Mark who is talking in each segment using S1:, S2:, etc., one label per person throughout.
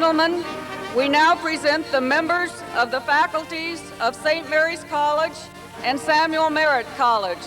S1: gentlemen, we now present the members of the faculties of St. Mary's College and Samuel Merritt College.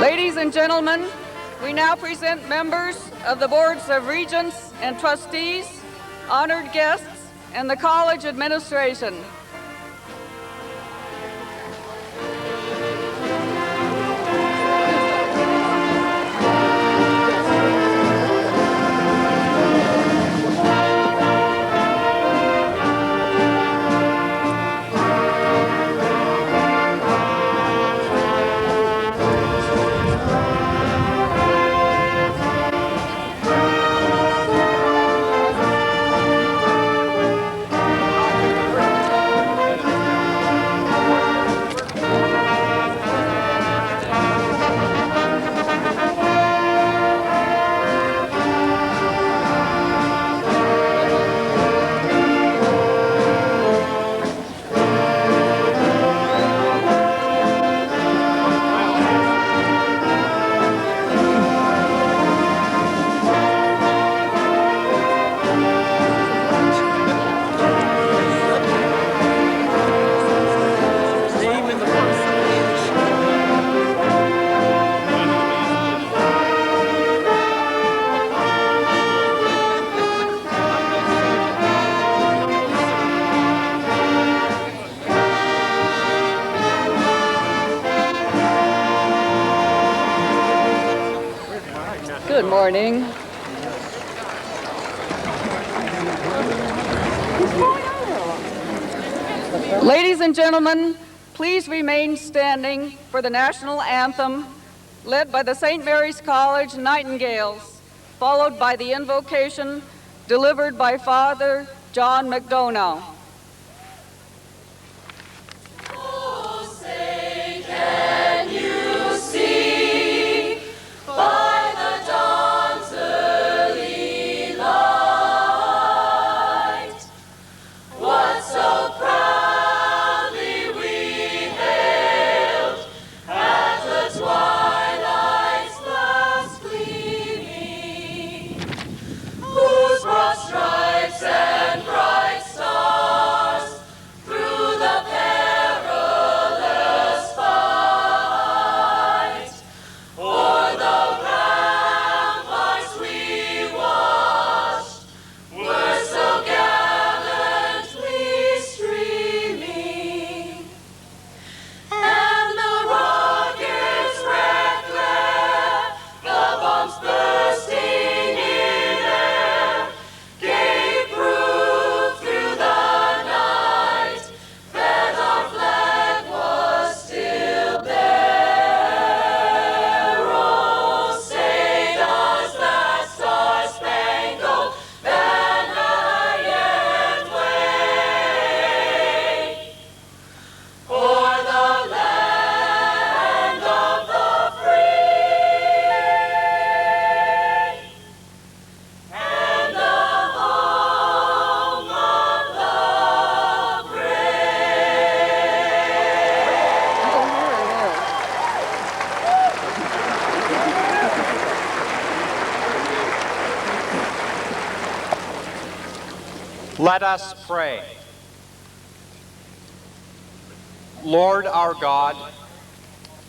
S1: Ladies and gentlemen, we now present members of the boards of regents and trustees, honored guests, and the college administration. Good morning. Ladies and gentlemen, please remain standing for the national anthem led by the St. Mary's College Nightingales, followed by the invocation delivered by Father John McDonough.
S2: Stripes and bright stars. Let us pray. Lord our God,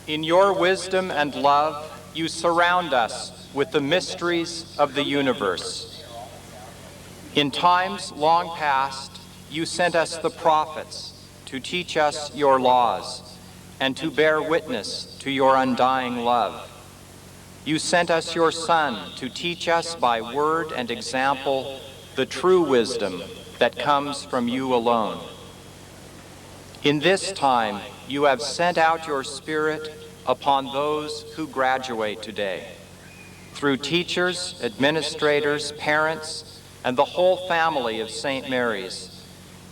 S2: in your wisdom and love, you surround us with the mysteries of the universe. In times long past, you sent us the prophets to teach us your laws and to bear witness to your undying love. You sent us your Son to teach us by word and example the true wisdom that comes from you alone. In this time, you have sent out your Spirit upon those who graduate today. Through teachers, administrators, parents, and the whole family of St. Mary's,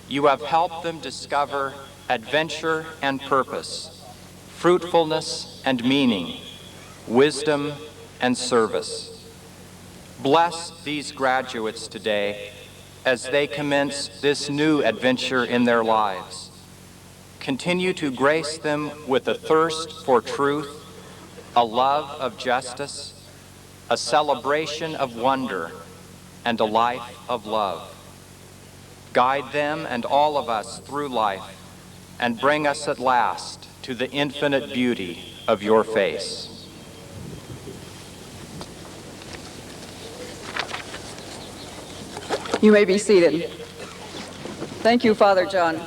S2: you have helped them discover adventure and purpose, fruitfulness and meaning, wisdom and service. Bless these graduates today as they commence this new adventure in their lives. Continue to grace them with a thirst for truth, a love of justice, a celebration of wonder, and a life of love. Guide them and all of us through life and bring us at last to the infinite beauty of your face.
S1: You may be seated. Thank you, Father John.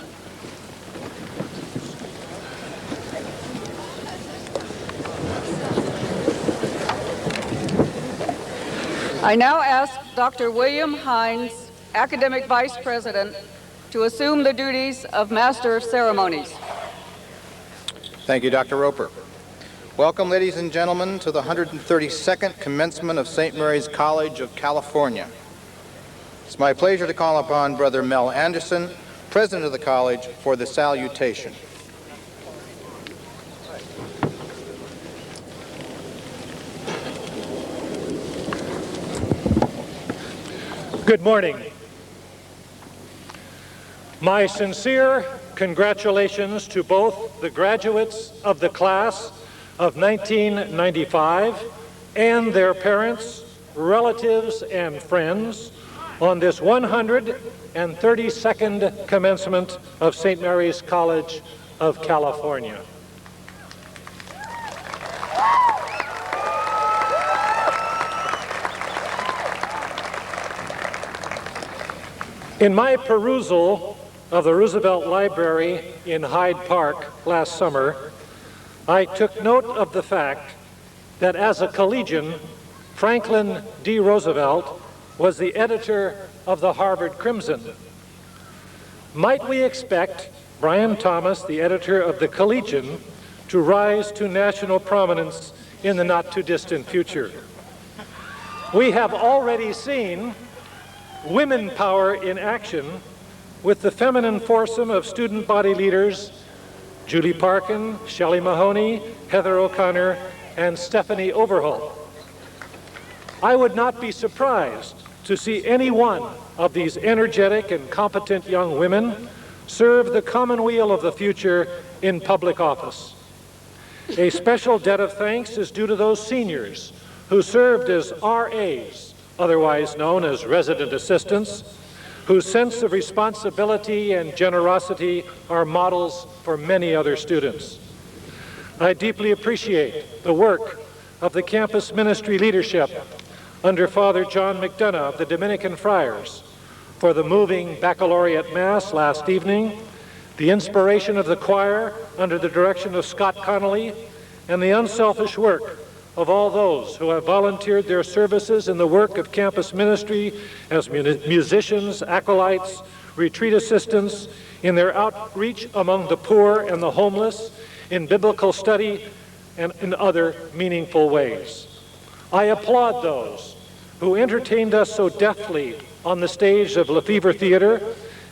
S1: I now ask Dr. William Hines, Academic Vice President, to assume the duties of Master of Ceremonies.
S3: Thank you, Dr. Roper. Welcome, ladies and gentlemen, to the 132nd commencement of St. Mary's College of California. It's my pleasure to call upon Brother Mel Anderson, President of the College, for the salutation.
S4: Good morning. My sincere congratulations to both the graduates of the class of 1995 and their parents, relatives, and friends on this 132nd commencement of St. Mary's College of California. In my perusal of the Roosevelt Library in Hyde Park last summer, I took note of the fact that as a collegian, Franklin D. Roosevelt was the editor of the Harvard Crimson. Might we expect Brian Thomas, the editor of the Collegian, to rise to national prominence in the not-too-distant future? We have already seen women power in action with the feminine foursome of student body leaders Judy Parkin, Shelley Mahoney, Heather O'Connor, and Stephanie Overholt. I would not be surprised to see any one of these energetic and competent young women serve the commonweal of the future in public office. A special debt of thanks is due to those seniors who served as RAs, otherwise known as resident assistants, whose sense of responsibility and generosity are models for many other students. I deeply appreciate the work of the campus ministry leadership under Father John McDonough of the Dominican Friars for the moving baccalaureate mass last evening, the inspiration of the choir under the direction of Scott Connolly, and the unselfish work of all those who have volunteered their services in the work of campus ministry as musicians, acolytes, retreat assistants, in their outreach among the poor and the homeless, in biblical study, and in other meaningful ways. I applaud those who entertained us so deftly on the stage of Lefevre Theater,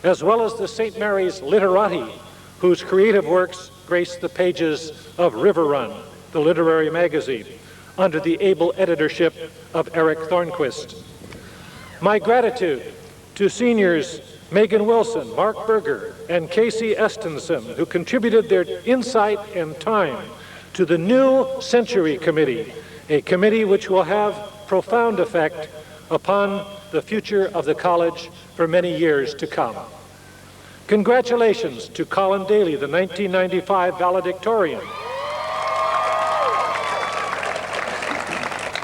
S4: as well as the St. Mary's Literati, whose creative works grace the pages of River Run, the literary magazine, under the able editorship of Eric Thornquist. My gratitude to seniors Megan Wilson, Mark Berger, and Casey Estenson, who contributed their insight and time to the New Century Committee, a committee which will have profound effect upon the future of the college for many years to come. Congratulations to Colin Daly, the 1995 valedictorian,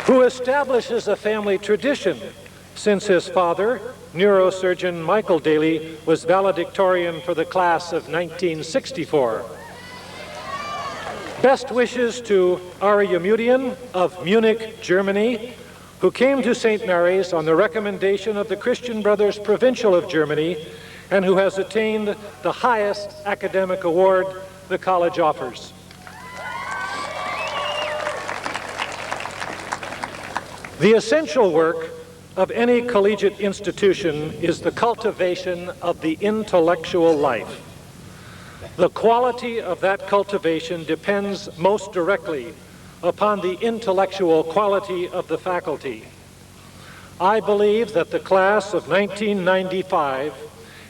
S4: who establishes a family tradition since his father, neurosurgeon Michael Daly, was valedictorian for the class of 1964. Best wishes to Ari Yamudian of Munich, Germany, who came to St. Mary's on the recommendation of the Christian Brothers Provincial of Germany and who has attained the highest academic award the college offers. The essential work of any collegiate institution is the cultivation of the intellectual life. The quality of that cultivation depends most directly upon the intellectual quality of the faculty. I believe that the class of 1995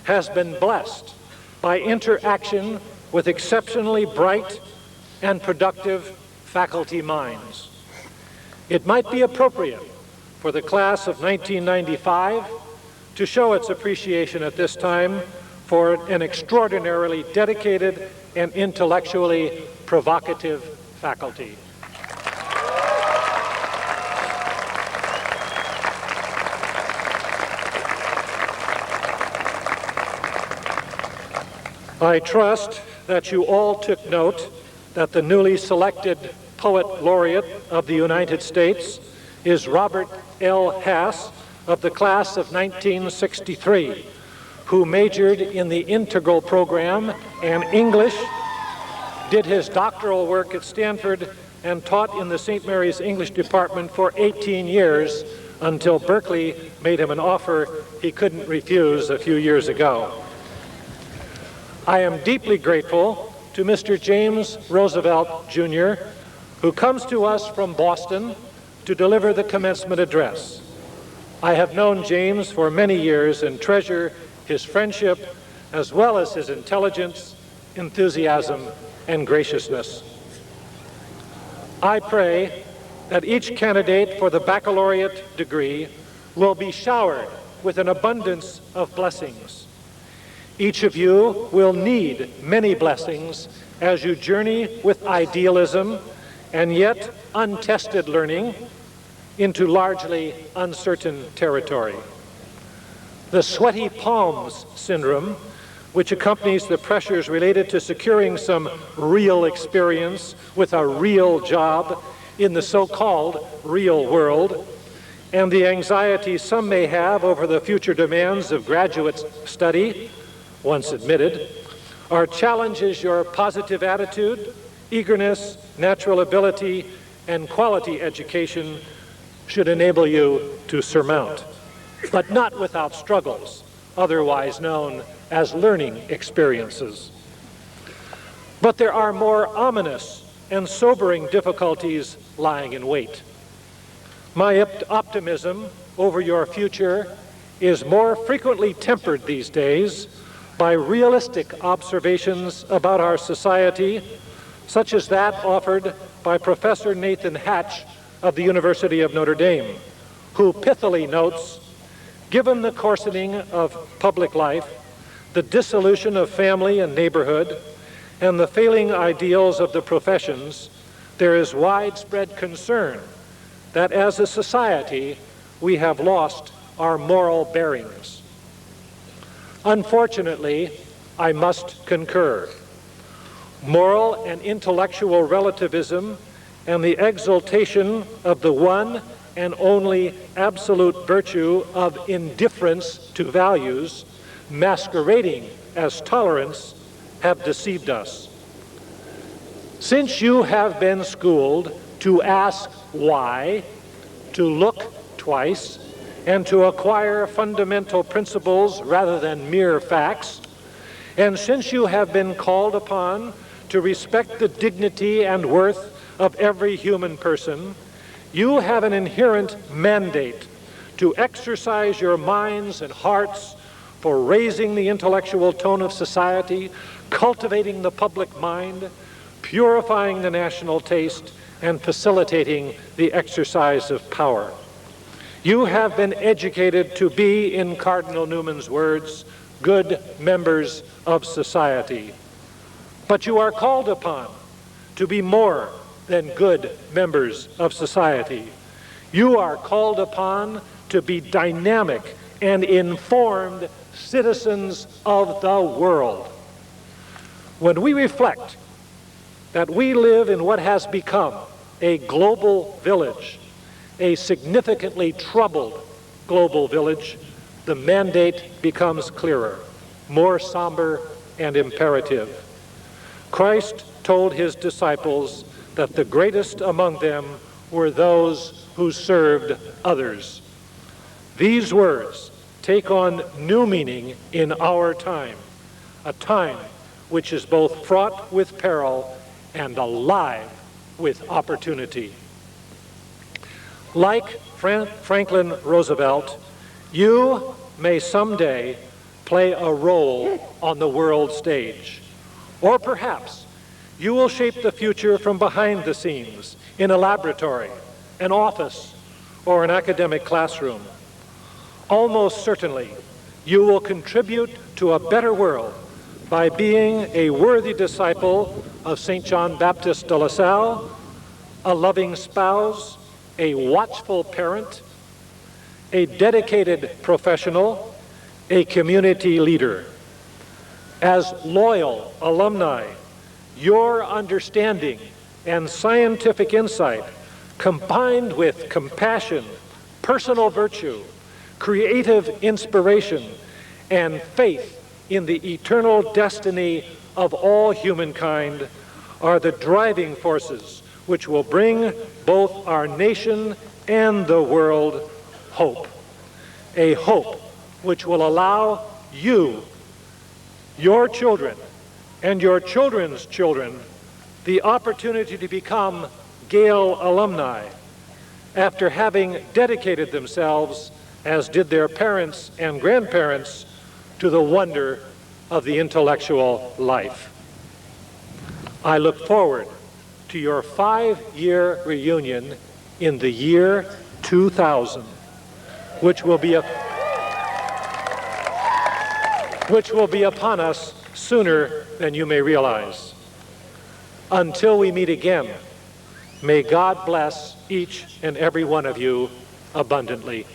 S4: has been blessed by interaction with exceptionally bright and productive faculty minds. It might be appropriate for the class of 1995 to show its appreciation at this time for an extraordinarily dedicated and intellectually provocative faculty. I trust that you all took note that the newly selected Poet Laureate of the United States is Robert L. Hass of the class of 1963, who majored in the integral program and English, did his doctoral work at Stanford, and taught in the St. Mary's English department for 18 years until Berkeley made him an offer he couldn't refuse a few years ago. I am deeply grateful to Mr. James Roosevelt, Jr., who comes to us from Boston to deliver the commencement address. I have known James for many years and treasure his friendship as well as his intelligence, enthusiasm, and graciousness. I pray that each candidate for the baccalaureate degree will be showered with an abundance of blessings. Each of you will need many blessings as you journey with idealism and yet untested learning into largely uncertain territory. The sweaty palms syndrome, which accompanies the pressures related to securing some real experience with a real job in the so-called real world, and the anxiety some may have over the future demands of graduate study, once admitted, are challenges your positive attitude, eagerness, natural ability, and quality education should enable you to surmount, but not without struggles, otherwise known as learning experiences. But there are more ominous and sobering difficulties lying in wait. My optimism over your future is more frequently tempered these days by realistic observations about our society, such as that offered by Professor Nathan Hatch of the University of Notre Dame, who pithily notes, given the coarsening of public life, the dissolution of family and neighborhood, and the failing ideals of the professions, there is widespread concern that as a society we have lost our moral bearings. Unfortunately, I must concur. Moral and intellectual relativism and the exaltation of the one and only absolute virtue of indifference to values, masquerading as tolerance, have deceived us. Since you have been schooled to ask why, to look twice, and to acquire fundamental principles rather than mere facts, and since you have been called upon to respect the dignity and worth of every human person, you have an inherent mandate to exercise your minds and hearts for raising the intellectual tone of society, cultivating the public mind, purifying the national taste, and facilitating the exercise of power. You have been educated to be, in Cardinal Newman's words, good members of society. But you are called upon to be more than good members of society. You are called upon to be dynamic and informed citizens of the world. When we reflect that we live in what has become a global village, a significantly troubled global village, the mandate becomes clearer, more somber and imperative. Christ told his disciples that the greatest among them were those who served others. These words take on new meaning in our time, a time which is both fraught with peril and alive with opportunity. Like Franklin Roosevelt, you may someday play a role on the world stage. Or perhaps you will shape the future from behind the scenes in a laboratory, an office, or an academic classroom. Almost certainly, you will contribute to a better world by being a worthy disciple of St. John Baptist de La Salle, a loving spouse, a watchful parent, a dedicated professional, a community leader. As loyal alumni, your understanding and scientific insight, combined with compassion, personal virtue, creative inspiration, and faith in the eternal destiny of all humankind, are the driving forces which will bring both our nation and the world hope. A hope which will allow you, your children, and your children's children the opportunity to become Gale alumni after having dedicated themselves, as did their parents and grandparents, to the wonder of the intellectual life. I look forward to your 5-year reunion in the year 2000, which will be upon us sooner than you may realize. Until we meet again, may God bless each and every one of you abundantly.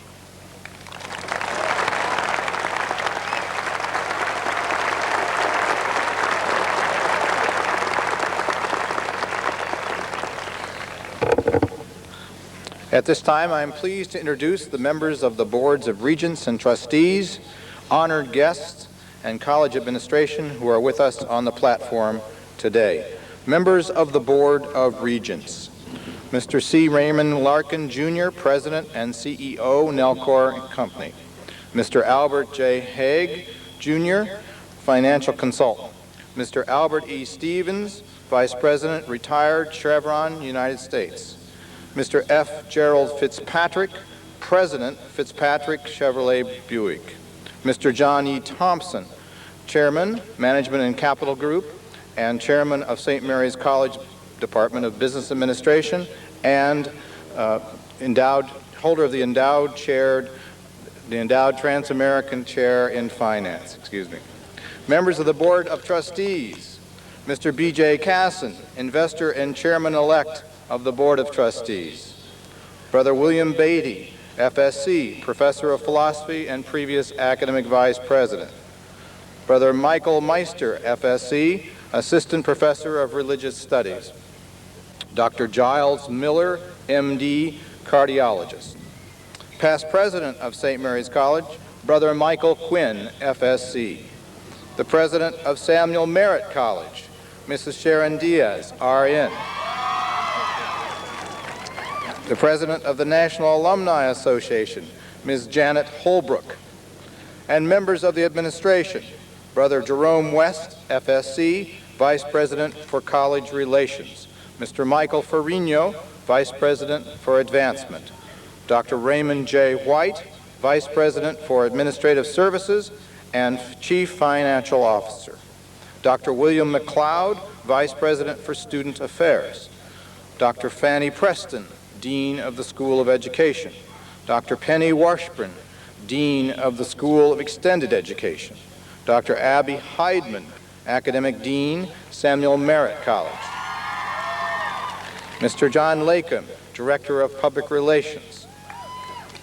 S3: At this time, I am pleased to introduce the members of the boards of regents and trustees, honored guests, and college administration who are with us on the platform today. Members of the Board of Regents: Mr. C. Raymond Larkin, Jr., President and CEO, Nelcor Company. Mr. Albert J. Haig, Jr., Financial Consultant. Mr. Albert E. Stevens, Vice President, Retired, Chevron, United States. Mr. F. Gerald Fitzpatrick, President, Fitzpatrick Chevrolet Buick. Mr. John E. Thompson, Chairman, Management and Capital Group, and Chairman of St. Mary's College Department of Business Administration, and holder of the endowed Trans-American Chair in Finance. Members of the Board of Trustees: Mr. B.J. Casson, Investor and Chairman-elect of the Board of Trustees. Brother William Beatty, FSC, Professor of Philosophy and previous Academic Vice President. Brother Michael Meister, FSC, Assistant Professor of Religious Studies. Dr. Giles Miller, MD, Cardiologist. Past President of St. Mary's College, Brother Michael Quinn, FSC. The President of Samuel Merritt College, Mrs. Sharon Diaz, RN. The President of the National Alumni Association, Ms. Janet Holbrook. And members of the administration: Brother Jerome West, FSC, Vice President for College Relations. Mr. Michael Ferrigno, Vice President for Advancement. Dr. Raymond J. White, Vice President for Administrative Services and Chief Financial Officer. Dr. William McLeod, Vice President for Student Affairs. Dr. Fanny Preston, Dean of the School of Education. Dr. Penny Washburn, Dean of the School of Extended Education, Dr. Abby Heidman, Academic Dean, Samuel Merritt College, Mr. John Lakem, Director of Public Relations,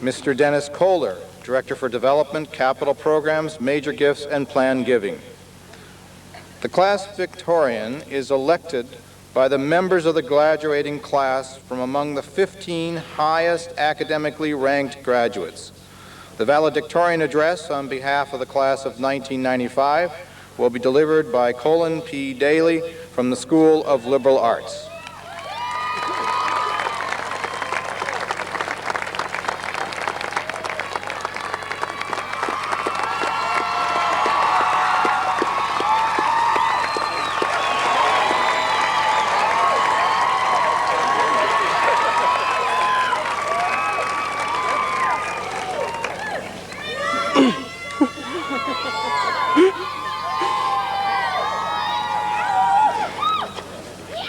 S3: Mr. Dennis Kohler, Director for Development, Capital Programs, Major Gifts, and Plan Giving. The class Victorian is elected by the members of the graduating class from among the 15 highest academically ranked graduates. The valedictorian address on behalf of the class of 1995 will be delivered by Colin P. Daly from the School of Liberal Arts.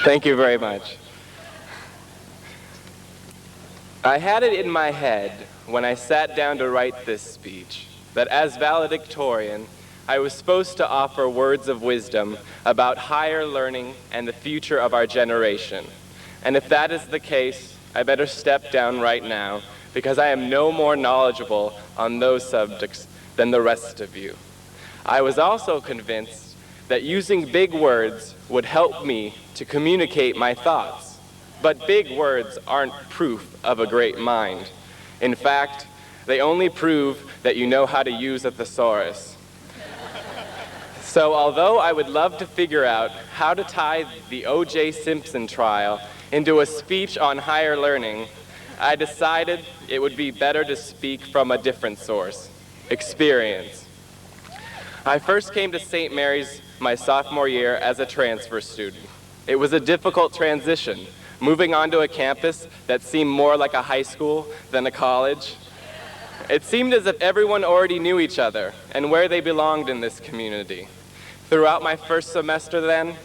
S5: Thank you very much. I had it in my head when I sat down to write this speech that as valedictorian, I was supposed to offer words of wisdom about higher learning and the future of our generation. And if that is the case, I better step down right now because I am no more knowledgeable on those subjects than the rest of you. I was also convinced that using big words would help me to communicate my thoughts. But big words aren't proof of a great mind. In fact, they only prove that you know how to use a thesaurus. So although I would love to figure out how to tie the O.J. Simpson trial into a speech on higher learning, I decided it would be better to speak from a different source: experience. I first came to St. Mary's my sophomore year as a transfer student. It was a difficult transition, moving onto a campus that seemed more like a high school than a college. It seemed as if everyone already knew each other and where they belonged in this community. Throughout my first semester then,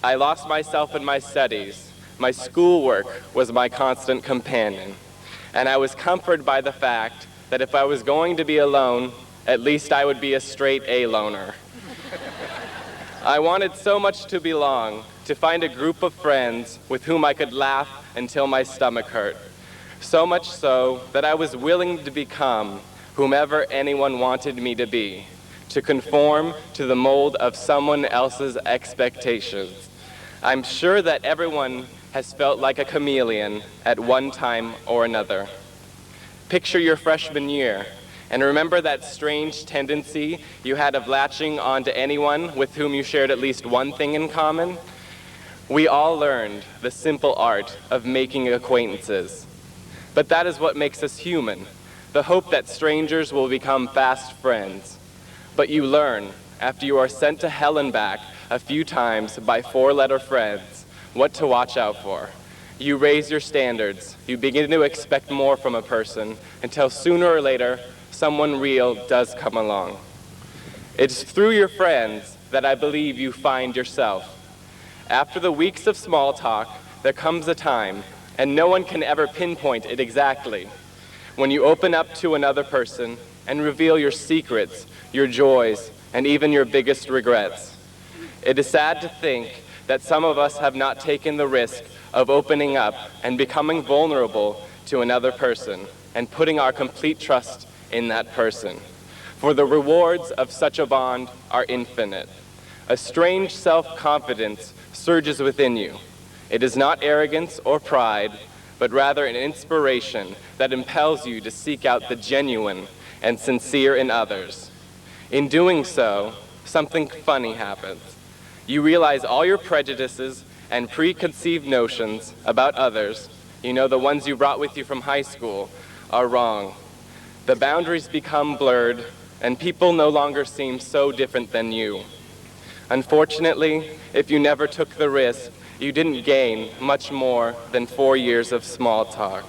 S5: I lost myself in my studies. My schoolwork was my constant companion, and I was comforted by the fact that if I was going to be alone, at least I would be a straight A loner. I wanted so much to belong, to find a group of friends with whom I could laugh until my stomach hurt. So much so that I was willing to become whomever anyone wanted me to be, to conform to the mold of someone else's expectations. I'm sure that everyone has felt like a chameleon at one time or another. Picture your freshman year, and remember that strange tendency you had of latching onto anyone with whom you shared at least one thing in common? We all learned the simple art of making acquaintances. But that is what makes us human, the hope that strangers will become fast friends. But you learn, after you are sent to hell and back a few times by four-letter friends, what to watch out for. You raise your standards. You begin to expect more from a person until sooner or later, someone real does come along. It's through your friends that I believe you find yourself. After the weeks of small talk, there comes a time, and no one can ever pinpoint it exactly, when you open up to another person and reveal your secrets, your joys, and even your biggest regrets. It is sad to think that some of us have not taken the risk of opening up and becoming vulnerable to another person and putting our complete trust in that person. For the rewards of such a bond are infinite. A strange self-confidence surges within you. It is not arrogance or pride, but rather an inspiration that impels you to seek out the genuine and sincere in others. In doing so, something funny happens. You realize all your prejudices and preconceived notions about others, the ones you brought with you from high school, are wrong. The boundaries become blurred, and people no longer seem so different than you. Unfortunately, if you never took the risk, you didn't gain much more than 4 years of small talk.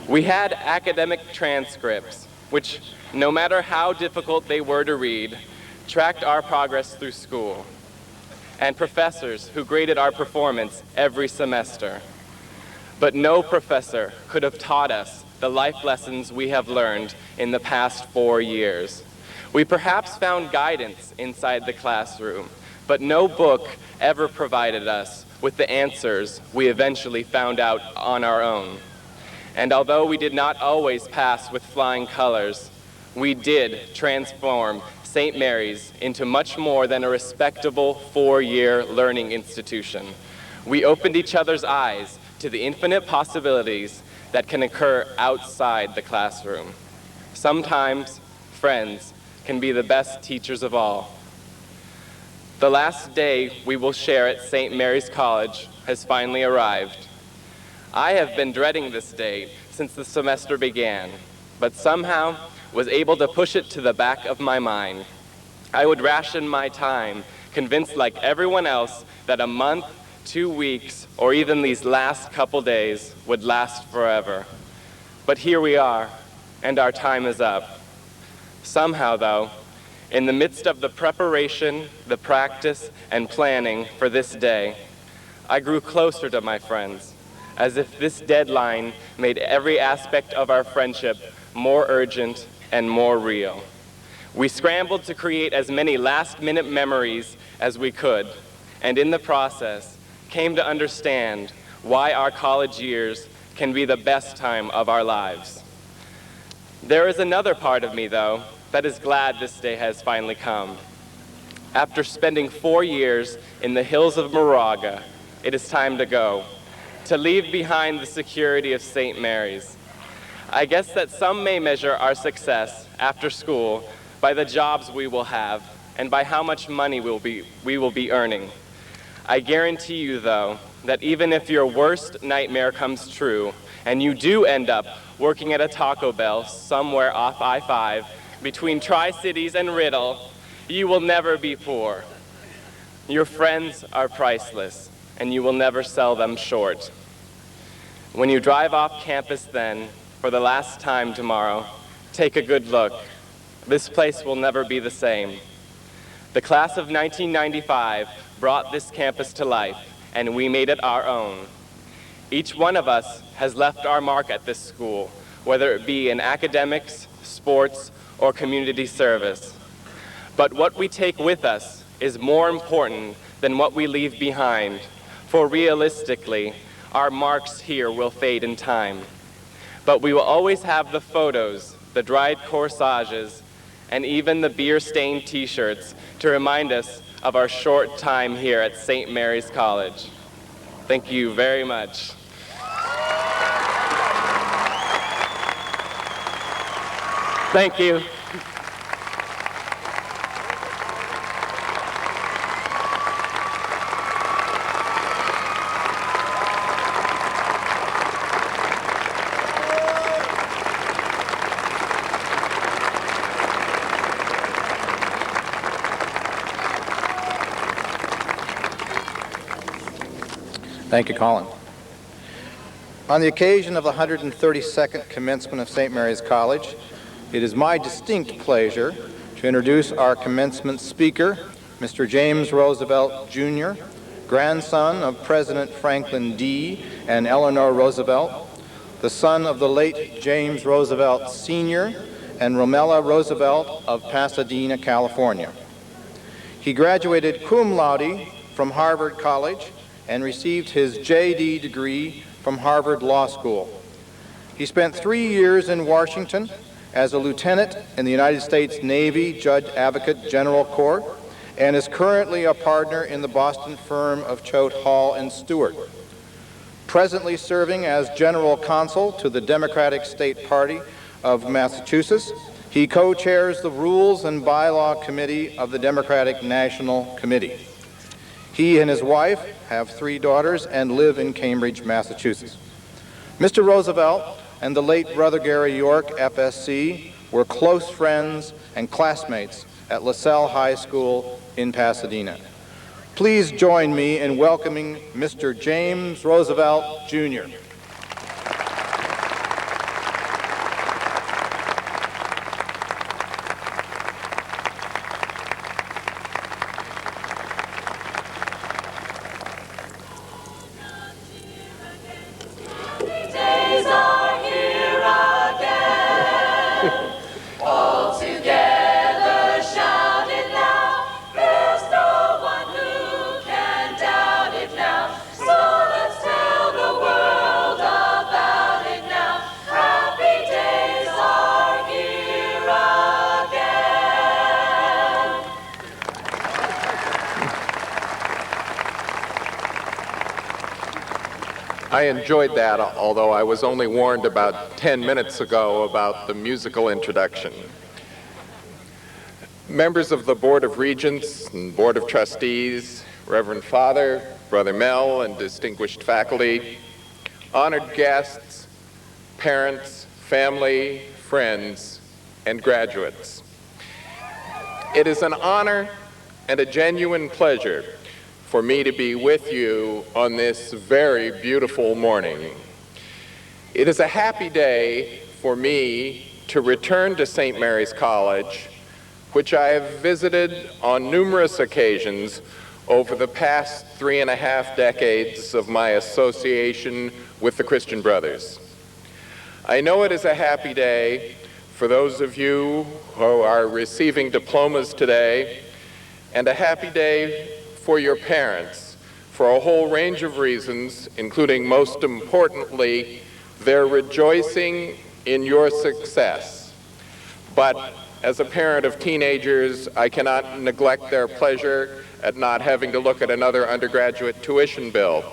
S5: We had academic transcripts, which, no matter how difficult they were to read, tracked our progress through school, and professors who graded our performance every semester. But no professor could have taught us the life lessons we have learned in the past 4 years. We perhaps found guidance inside the classroom, but no book ever provided us with the answers we eventually found out on our own. And although we did not always pass with flying colors, we did transform St. Mary's into much more than a respectable 4-year learning institution. We opened each other's eyes to the infinite possibilities that can occur outside the classroom. Sometimes, friends can be the best teachers of all. The last day we will share at St. Mary's College has finally arrived. I have been dreading this day since the semester began, but somehow was able to push it to the back of my mind. I would ration my time, convinced like everyone else that a month, 2 weeks, or even these last couple days would last forever. But here we are, and our time is up. Somehow, though, in the midst of the preparation, the practice, and planning for this day, I grew closer to my friends, as if this deadline made every aspect of our friendship more urgent and more real. We scrambled to create as many last-minute memories as we could, and in the process, came to understand why our college years can be the best time of our lives. There is another part of me, though, that is glad this day has finally come. After spending 4 years in the hills of Moraga, it is time to go, to leave behind the security of St. Mary's. I guess that some may measure our success after school by the jobs we will have and by how much money we will be earning. I guarantee you, though, that even if your worst nightmare comes true and you do end up working at a Taco Bell somewhere off I-5 between Tri-Cities and Riddle, you will never be poor. Your friends are priceless, and you will never sell them short. When you drive off campus then, for the last time tomorrow, take a good look. This place will never be the same. The class of 1995 brought this campus to life, and we made it our own. Each one of us has left our mark at this school, whether it be in academics, sports, or community service. But what we take with us is more important than what we leave behind, for realistically, our marks here will fade in time. But we will always have the photos, the dried corsages, and even the beer-stained t-shirts to remind us of our short time here at St. Mary's College. Thank you very much. Thank you.
S3: Thank you, Colin. On the occasion of the 132nd commencement of St. Mary's College, it is my distinct pleasure to introduce our commencement speaker, Mr. James Roosevelt, Jr., grandson of President Franklin D. and Eleanor Roosevelt, the son of the late James Roosevelt, Sr. and Romello Roosevelt of Pasadena, California. He graduated cum laude from Harvard College and received his J.D. degree from Harvard Law School. He spent 3 years in Washington as a lieutenant in the United States Navy Judge Advocate General Court and is currently a partner in the Boston firm of Choate Hall and Stewart. Presently serving as General Counsel to the Democratic State Party of Massachusetts, he co-chairs the Rules and Bylaw Committee of the Democratic National Committee. He and his wife have 3 daughters and live in Cambridge, Massachusetts. Mr. Roosevelt and the late Brother Gary York, FSC, were close friends and classmates at LaSalle High School in Pasadena. Please join me in welcoming Mr. James Roosevelt, Jr.
S6: Days are here. I enjoyed that, although I was only warned about 10 minutes ago about the musical introduction. Members of the Board of Regents and Board of Trustees, Reverend Father, Brother Mel, and distinguished faculty, honored guests, parents, family, friends, and graduates. It is an honor and a genuine pleasure for me to be with you on this very beautiful morning. It is a happy day for me to return to St. Mary's College, which I have visited on numerous occasions over the past 3.5 decades of my association with the Christian Brothers. I know it is a happy day for those of you who are receiving diplomas today, and a happy day for your parents for a whole range of reasons, including, most importantly, their rejoicing in your success. But as a parent of teenagers, I cannot neglect their pleasure at not having to look at another undergraduate tuition bill.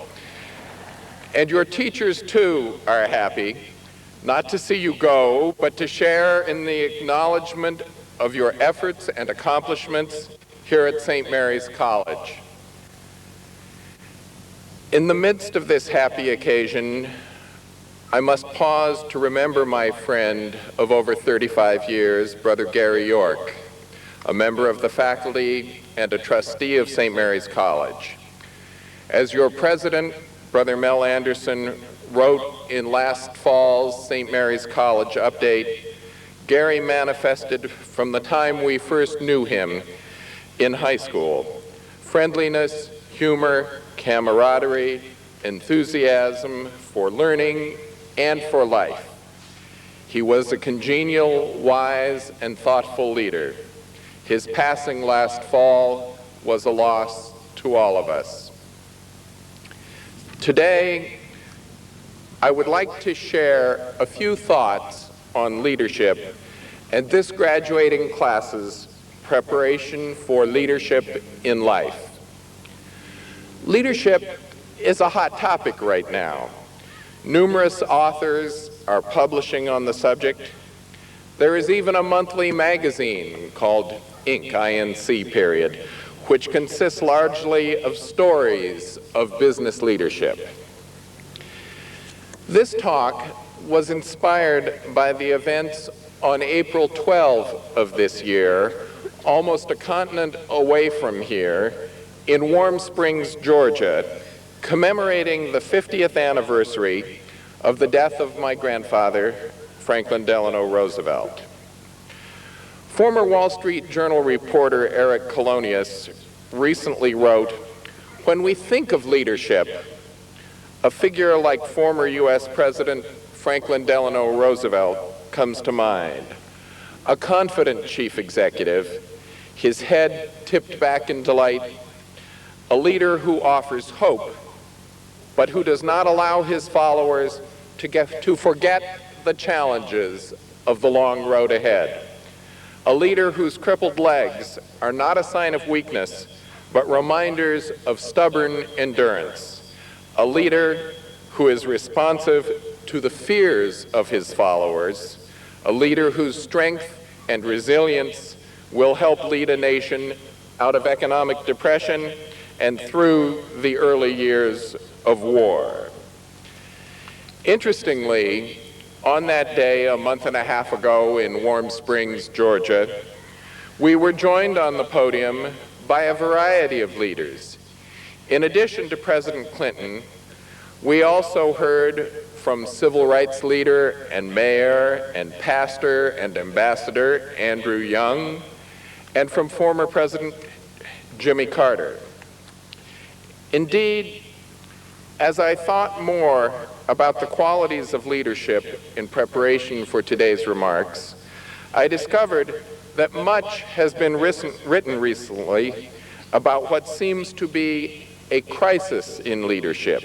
S6: And your teachers, too, are happy, not to see you go, but to share in the acknowledgement of your efforts and accomplishments here at St. Mary's College. In the midst of this happy occasion, I must pause to remember my friend of over 35 years, Brother Gary York, a member of the faculty and a trustee of St. Mary's College. As your president, Brother Mel Anderson, wrote in last fall's St. Mary's College update, Gary manifested from the time we first knew him in high school friendliness, humor, camaraderie, enthusiasm for learning and for life. He was a congenial, wise, and thoughtful leader. His passing last fall was a loss to all of us. Today, I would like to share a few thoughts on leadership and this graduating class's preparation for leadership in life. Leadership is a hot topic right now. Numerous authors are publishing on the subject. There is even a monthly magazine called Inc., I-N-C period, which consists largely of stories of business leadership. This talk was inspired by the events on April 12 of this year, almost a continent away from here, in Warm Springs, Georgia, commemorating the 50th anniversary of the death of my grandfather, Franklin Delano Roosevelt. Former Wall Street Journal reporter Eric Colonius recently wrote, "When we think of leadership, a figure like former U.S. President Franklin Delano Roosevelt comes to mind. A confident chief executive, his head tipped back in delight, a leader who offers hope, but who does not allow his followers to forget the challenges of the long road ahead. A leader whose crippled legs are not a sign of weakness, but reminders of stubborn endurance. A leader who is responsive to the fears of his followers. A leader whose strength and resilience will help lead a nation out of economic depression and through the early years of war." Interestingly, on that day a month and a half ago in Warm Springs, Georgia, we were joined on the podium by a variety of leaders. In addition to President Clinton, we also heard from civil rights leader and mayor and pastor and ambassador Andrew Young, and from former President Jimmy Carter. Indeed, as I thought more about the qualities of leadership in preparation for today's remarks, I discovered that much has been written recently about what seems to be a crisis in leadership,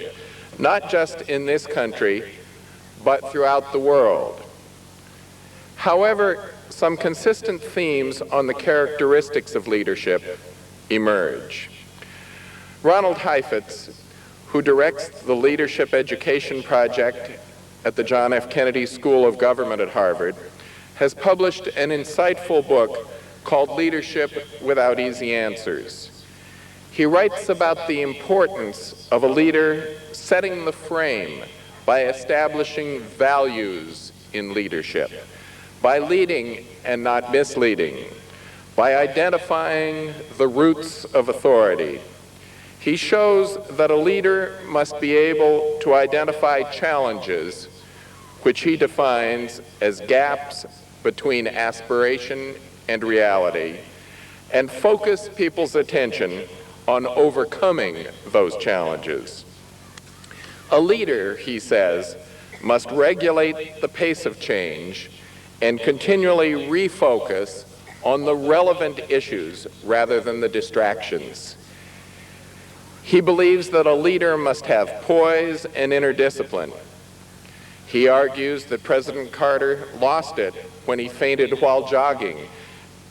S6: not just in this country, but throughout the world. However, some consistent themes on the characteristics of leadership emerge. Ronald Heifetz, who directs the Leadership Education Project at the John F. Kennedy School of Government at Harvard, has published an insightful book called Leadership Without Easy Answers. He writes about the importance of a leader setting the frame by establishing values in leadership, by leading and not misleading, by identifying the roots of authority. He shows that a leader must be able to identify challenges, which he defines as gaps between aspiration and reality, and focus people's attention on overcoming those challenges. A leader, he says, must regulate the pace of change and continually refocus on the relevant issues rather than the distractions. He believes that a leader must have poise and inner discipline. He argues that President Carter lost it when he fainted while jogging,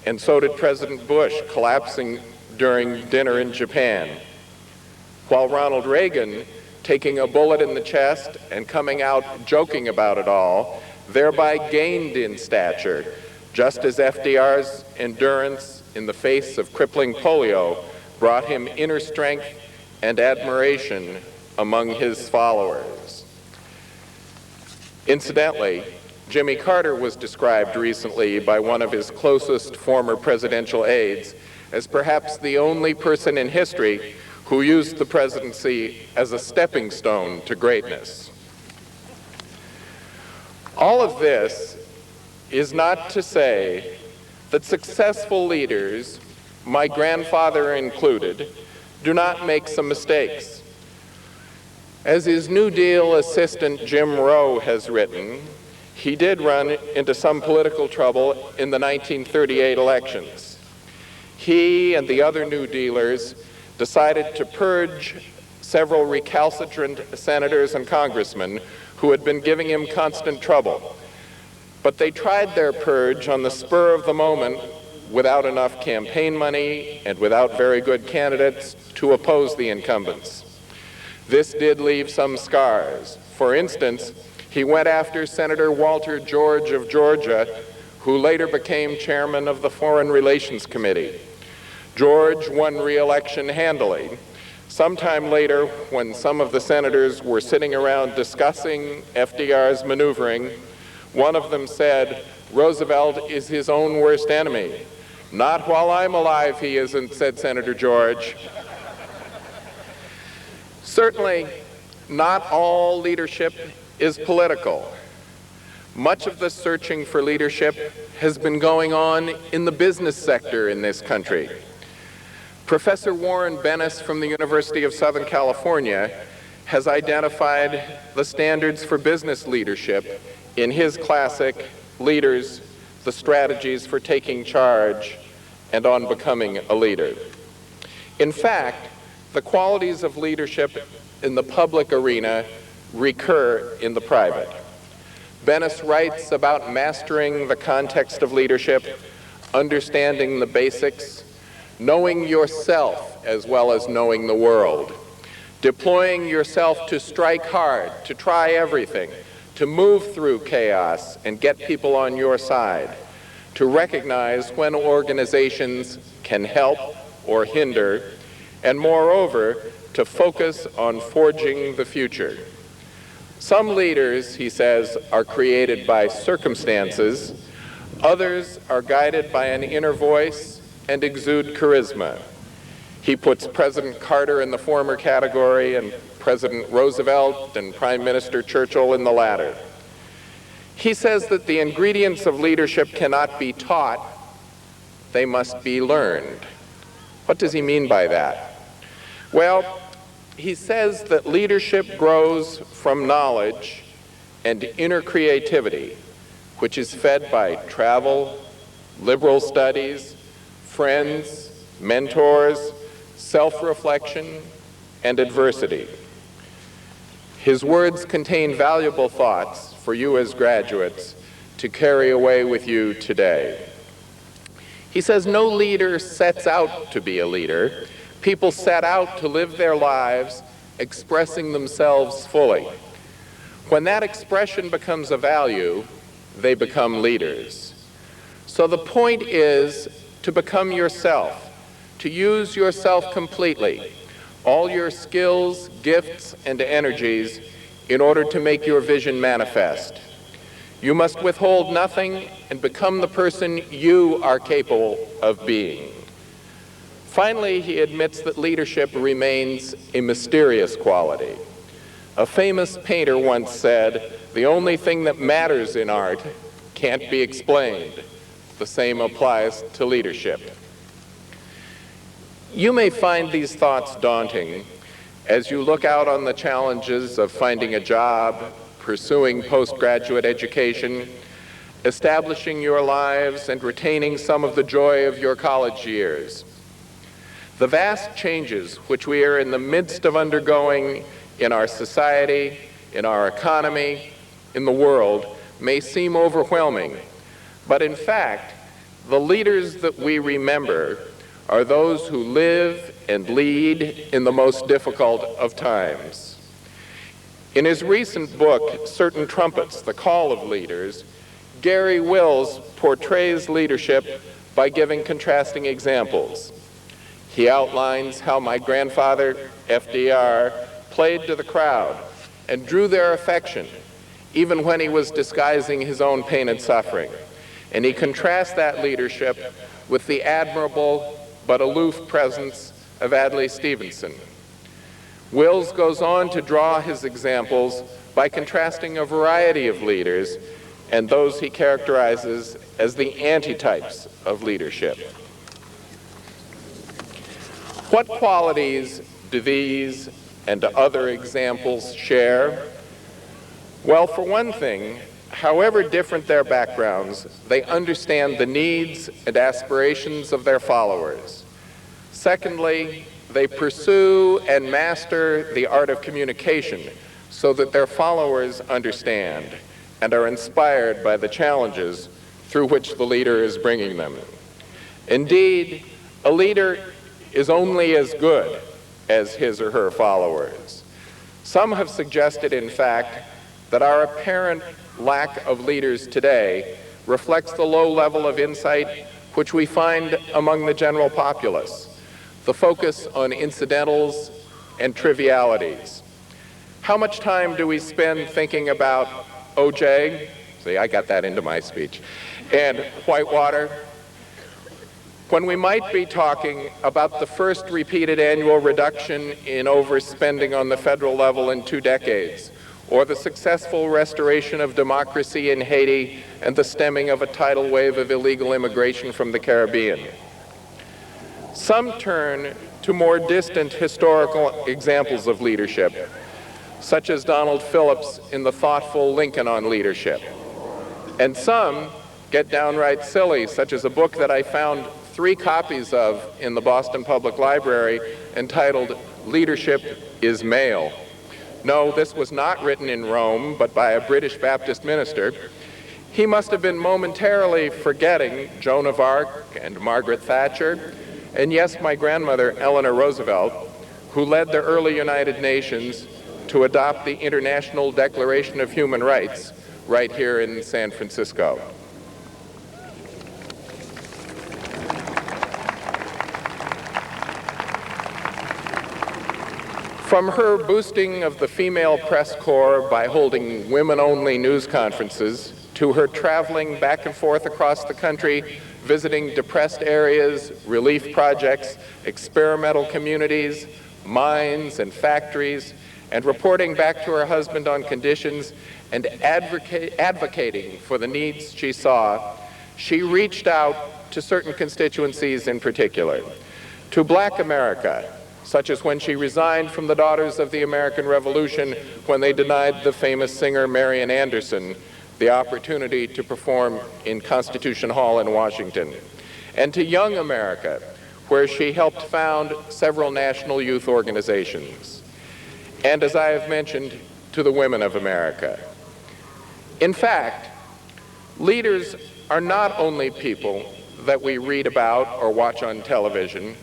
S6: and so did President Bush, collapsing during dinner in Japan, while Ronald Reagan, taking a bullet in the chest and coming out joking about it all, thereby gained in stature, just as FDR's endurance in the face of crippling polio brought him inner strength and admiration among his followers. Incidentally, Jimmy Carter was described recently by one of his closest former presidential aides as perhaps the only person in history who used the presidency as a stepping stone to greatness. All of this is not to say that successful leaders, my grandfather included, do not make some mistakes. As his New Deal assistant Jim Rowe has written, he did run into some political trouble in the 1938 elections. He and the other New Dealers decided to purge several recalcitrant senators and congressmen who had been giving him constant trouble. But they tried their purge on the spur of the moment without enough campaign money and without very good candidates to oppose the incumbents. This did leave some scars. For instance, he went after Senator Walter George of Georgia, who later became chairman of the Foreign Relations Committee. George won re-election handily. Sometime later, when some of the senators were sitting around discussing FDR's maneuvering, one of them said, "Roosevelt is his own worst enemy." "Not while I'm alive, he isn't," said Senator George. Certainly, not all leadership is political. Much of the searching for leadership has been going on in the business sector in this country. Professor Warren Bennis from the University of Southern California has identified the standards for business leadership in his classic Leaders, the Strategies for Taking Charge and on Becoming a Leader. In fact, the qualities of leadership in the public arena recur in the private. Bennis writes about mastering the context of leadership, understanding the basics, knowing yourself as well as knowing the world, deploying yourself to strike hard, to try everything, to move through chaos and get people on your side, to recognize when organizations can help or hinder, and moreover, to focus on forging the future. Some leaders, he says, are created by circumstances. Others are guided by an inner voice and exude charisma. He puts President Carter in the former category and President Roosevelt and Prime Minister Churchill in the latter. He says that the ingredients of leadership cannot be taught, they must be learned. What does he mean by that? Well, he says that leadership grows from knowledge and inner creativity, which is fed by travel, liberal studies, friends, mentors, self-reflection, and adversity. His words contain valuable thoughts for you as graduates to carry away with you today. He says no leader sets out to be a leader. People set out to live their lives expressing themselves fully. When that expression becomes a value, they become leaders. So the point is to become yourself, to use yourself completely, all your skills, gifts, and energies in order to make your vision manifest. You must withhold nothing and become the person you are capable of being. Finally, he admits that leadership remains a mysterious quality. A famous painter once said, "The only thing that matters in art can't be explained." The same applies to leadership. You may find these thoughts daunting as you look out on the challenges of finding a job, pursuing postgraduate education, establishing your lives, and retaining some of the joy of your college years. The vast changes which we are in the midst of undergoing in our society, in our economy, in the world, may seem overwhelming, but in fact, the leaders that we remember are those who live and lead in the most difficult of times. In his recent book, Certain Trumpets, The Call of Leaders, Gary Wills portrays leadership by giving contrasting examples. He outlines how my grandfather, FDR, played to the crowd and drew their affection, even when he was disguising his own pain and suffering. And he contrasts that leadership with the admirable but aloof presence of Adlai Stevenson. Wills goes on to draw his examples by contrasting a variety of leaders and those he characterizes as the antitypes of leadership. What qualities do these and other examples share? Well, for one thing, however different their backgrounds, they understand the needs and aspirations of their followers. Secondly, they pursue and master the art of communication so that their followers understand and are inspired by the challenges through which the leader is bringing them. Indeed, a leader is only as good as his or her followers. Some have suggested, in fact, that our apparent lack of leaders today reflects the low level of insight which we find among the general populace, the focus on incidentals and trivialities. How much time do we spend thinking about OJ, see, I got that into my speech, and Whitewater, when we might be talking about the first repeated annual reduction in overspending on the federal level in 2 decades, or the successful restoration of democracy in Haiti and the stemming of a tidal wave of illegal immigration from the Caribbean. Some turn to more distant historical examples of leadership, such as Donald Phillips in the thoughtful Lincoln on Leadership. And some get downright silly, such as a book that I found 3 copies of in the Boston Public Library entitled Leadership is Male. No, this was not written in Rome, but by a British Baptist minister. He must have been momentarily forgetting Joan of Arc and Margaret Thatcher, and yes, my grandmother, Eleanor Roosevelt, who led the early United Nations to adopt the International Declaration of Human Rights right here in San Francisco. From her boosting of the female press corps by holding women-only news conferences, to her traveling back and forth across the country, visiting depressed areas, relief projects, experimental communities, mines and factories, and reporting back to her husband on conditions and advocating for the needs she saw, she reached out to certain constituencies in particular. To Black America, such as when she resigned from the Daughters of the American Revolution when they denied the famous singer Marian Anderson the opportunity to perform in Constitution Hall in Washington. And to Young America, where she helped found several national youth organizations. And as I have mentioned, to the women of America. In fact, leaders are not only people that we read about or watch on television.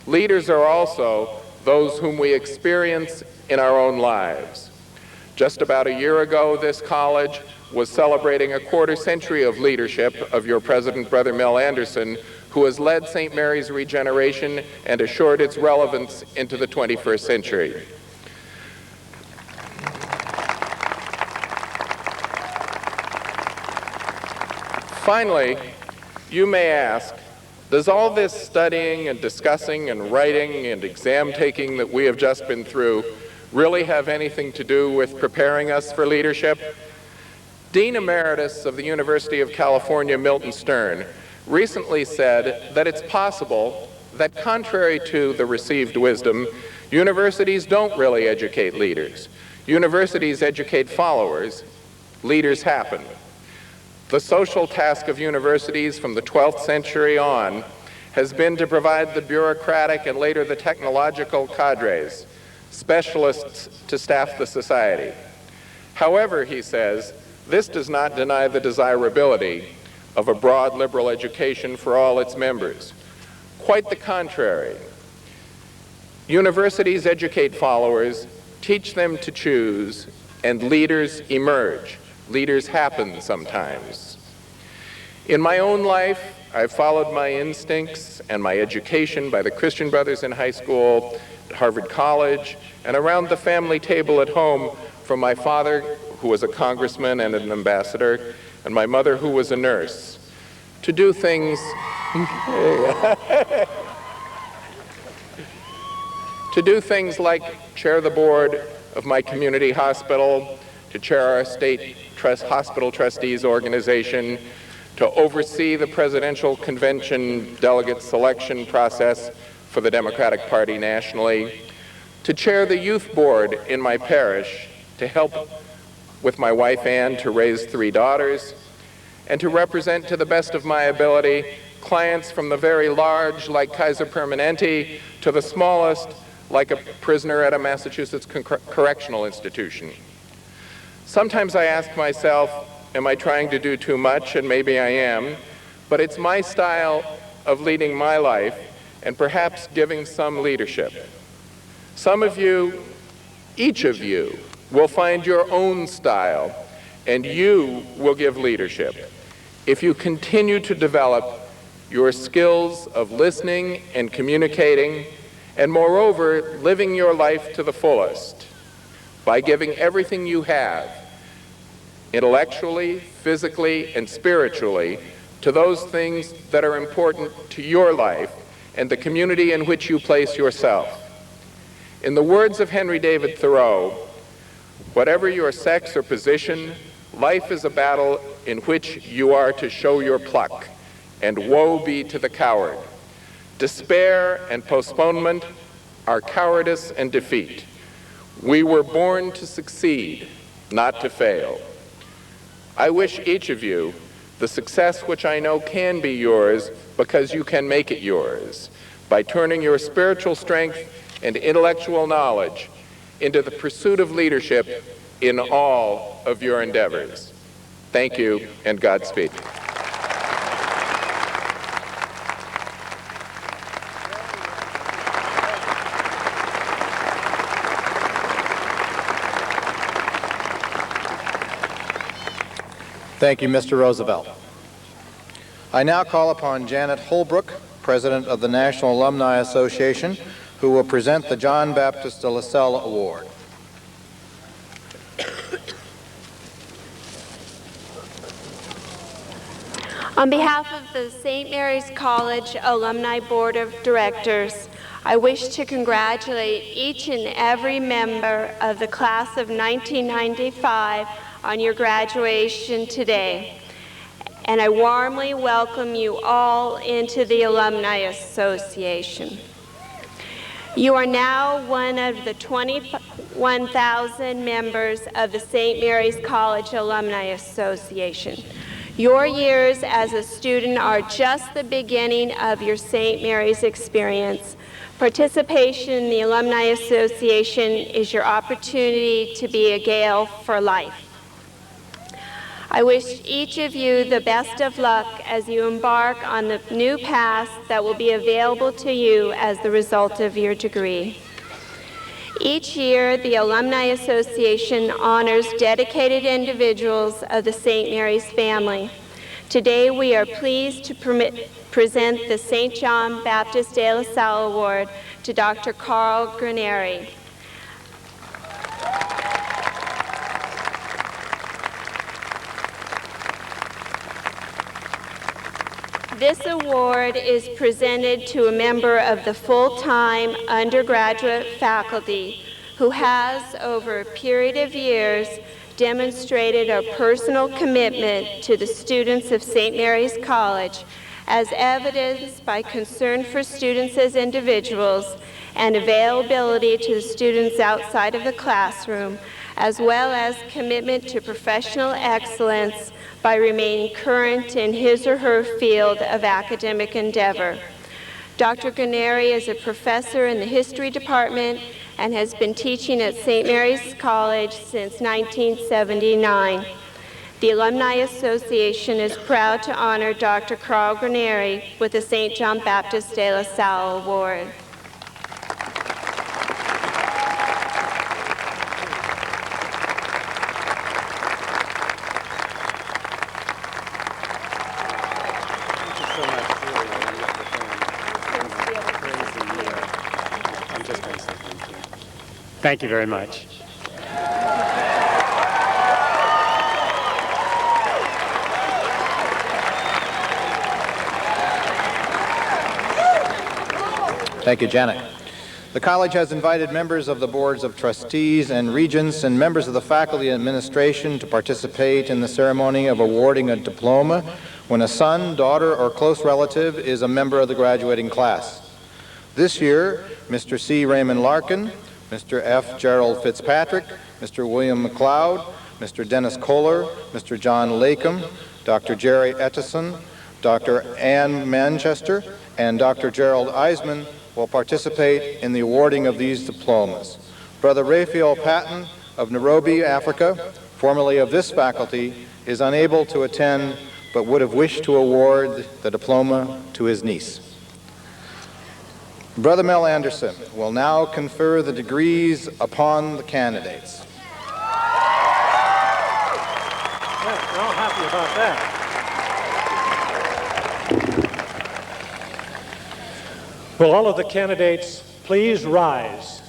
S6: Leaders are also those whom we experience in our own lives. Just about a year ago, this college was celebrating a quarter century of leadership of your president, Brother Mel Anderson, who has led St. Mary's regeneration and assured its relevance into the 21st century. Finally, you may ask, does all this studying and discussing and writing and exam taking that we have just been through really have anything to do with preparing us for leadership? Dean Emeritus of the University of California, Milton Stern, recently said that it's possible that, contrary to the received wisdom, universities don't really educate leaders. Universities educate followers. Leaders happen. The social task of universities from the 12th century on has been to provide the bureaucratic and later the technological cadres, specialists to staff the society. However, he says, this does not deny the desirability of a broad liberal education for all its members. Quite the contrary. Universities educate followers, teach them to choose, and leaders emerge. Leaders happen sometimes. In my own life, I've followed my instincts and my education by the Christian Brothers in high school, at Harvard College, and around the family table at home from my father, who was a congressman and an ambassador, and my mother, who was a nurse, to do things like chair the board of my community hospital, to chair our state hospital trustees organization, to oversee the presidential convention delegate selection process for the Democratic Party nationally, to chair the youth board in my parish, to help with my wife Ann to raise 3 daughters, and to represent to the best of my ability clients from the very large, like Kaiser Permanente, to the smallest, like a prisoner at a Massachusetts correctional institution. Sometimes I ask myself, am I trying to do too much? And maybe I am, but it's my style of leading my life and perhaps giving some leadership. Some of you, each of you, will find your own style, and you will give leadership if you continue to develop your skills of listening and communicating, and moreover, living your life to the fullest by giving everything you have, intellectually, physically, and spiritually, to those things that are important to your life and the community in which you place yourself. In the words of Henry David Thoreau, whatever your sex or position, life is a battle in which you are to show your pluck, and woe be to the coward. Despair and postponement are cowardice and defeat. We were born to succeed, not to fail. I wish each of you the success which I know can be yours because you can make it yours by turning your spiritual strength and intellectual knowledge into the pursuit of leadership in all of your endeavors. Thank you, and Godspeed.
S3: Thank you, Mr. Roosevelt. I now call upon Janet Holbrook, President of the National Alumni Association, who will present the John Baptist de La Salle Award.
S7: On behalf of the St. Mary's College Alumni Board of Directors, I wish to congratulate each and every member of the class of 1995 on your graduation today. And I warmly welcome you all into the Alumni Association. You are now one of the 21,000 members of the St. Mary's College Alumni Association. Your years as a student are just the beginning of your St. Mary's experience. Participation in the Alumni Association is your opportunity to be a Gale for life. I wish each of you the best of luck as you embark on the new path that will be available to you as the result of your degree. Each year, the Alumni Association honors dedicated individuals of the St. Mary's family. Today, we are pleased to present the St. John Baptist de La Salle Award to Dr. Carl Graneri. This award is presented to a member of the full-time undergraduate faculty who has, over a period of years, demonstrated a personal commitment to the students of St. Mary's College, as evidenced by concern for students as individuals and availability to the students outside of the classroom, as well as commitment to professional excellence by remaining current in his or her field of academic endeavor. Dr. Graneri is a professor in the history department and has been teaching at St. Mary's College since 1979. The Alumni Association is proud to honor Dr. Carl Graneri with the St. John Baptist de La Salle Award.
S8: Thank you very much.
S3: Thank you, Janet. The college has invited members of the boards of trustees and regents and members of the faculty and administration to participate in the ceremony of awarding a diploma when a son, daughter, or close relative is a member of the graduating class. This year, Mr. C. Raymond Larkin, Mr. F. Gerald Fitzpatrick, Mr. William McLeod, Mr. Dennis Kohler, Mr. John Lakem, Dr. Jerry Ettison, Dr. Ann Manchester, and Dr. Gerald Eisman will participate in the awarding of these diplomas. Brother Raphael Patton of Nairobi, Africa, formerly of this faculty, is unable to attend but would have wished to award the diploma to his niece. Brother Mel Anderson will now confer the degrees upon the candidates.
S4: Yeah, we're all happy about that. Will all of the candidates please rise?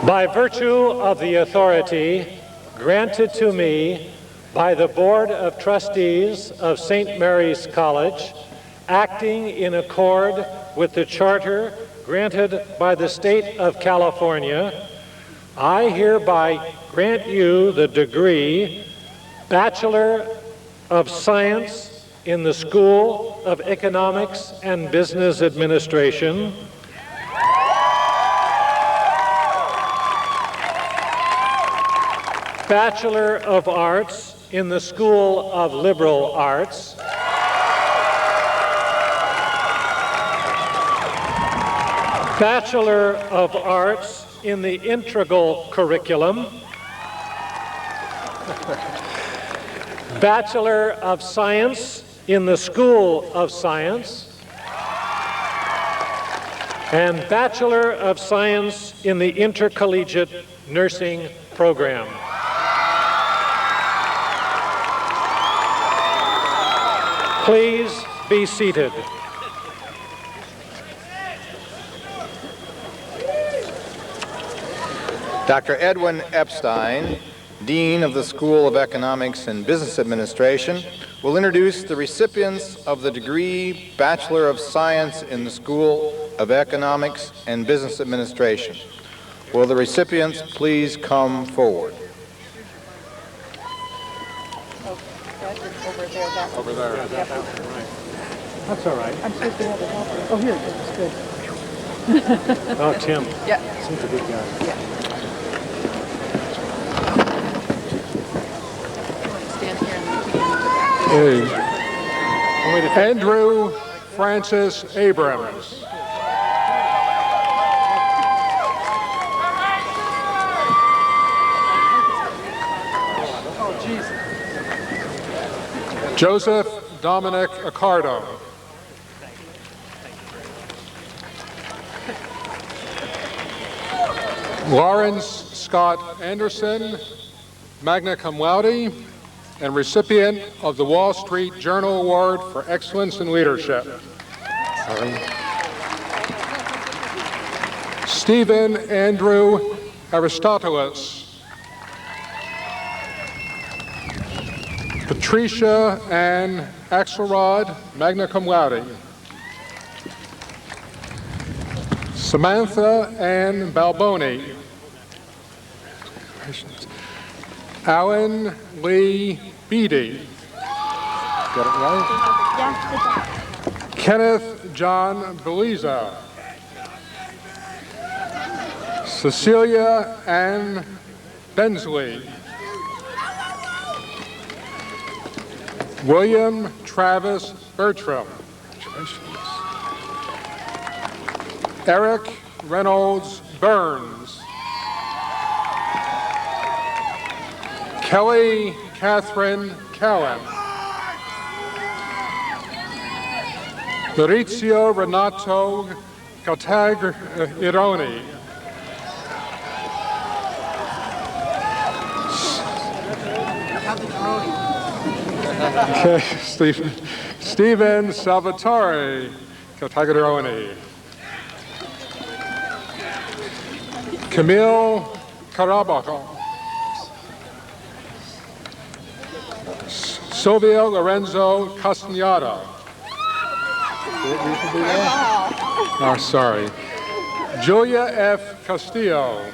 S4: By virtue of the authority granted to me by the Board of Trustees of St. Mary's College, acting in accord with the charter granted by the State of California, I hereby grant you the degree Bachelor of Science in the School of Economics and Business Administration, Bachelor of Arts in the School of Liberal Arts, Bachelor of Arts in the Integral Curriculum, Bachelor of Science in the School of Science, and Bachelor of Science in the Intercollegiate Nursing Program. Please be seated.
S3: Dr. Edwin Epstein, Dean of the School of Economics and Business Administration, will introduce the recipients of the degree Bachelor of Science in the School of Economics and Business Administration. Will the recipients please come forward?
S9: Over there.
S4: That's all right.
S9: I'm supposed to have a helper. Oh, here, it's good.
S4: Oh, Tim.
S9: Yeah.
S4: Seems a good guy.
S9: Yeah. Stand here and
S10: Andrew Francis Abrams. Joseph Dominic Accardo. Lawrence Scott Anderson, magna cum laude, and recipient of the Wall Street Journal Award for Excellence in Leadership. Stephen Andrew Aristoteles. Patricia Ann Axelrod, magna cum laude. Samantha Ann Balboni. Alan Lee Beatty. Got it right?
S7: Yeah.
S10: Kenneth John Beliza. Cecilia Ann Bensley. William Travis Bertram. Eric Reynolds Burns. Kelly Catherine Callan. Maurizio Renato Caltagironi. Okay, Stephen Salvatore Caltagironi. Camille Carabaco. Silvio Lorenzo Castagnata. Oh, sorry. Julia F. Castillo.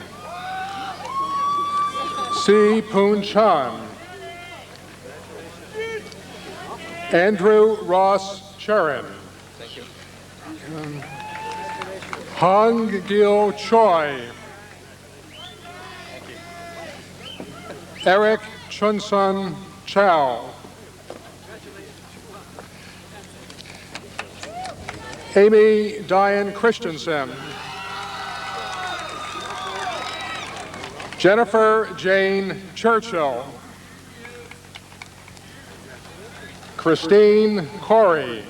S10: C. Poon Chan. Andrew Ross Charon.
S2: Thank you.
S10: Hong Gil Choi. Eric Chunsun Chow. Amy Diane Christensen. Jennifer Jane Churchill. Christine Corey.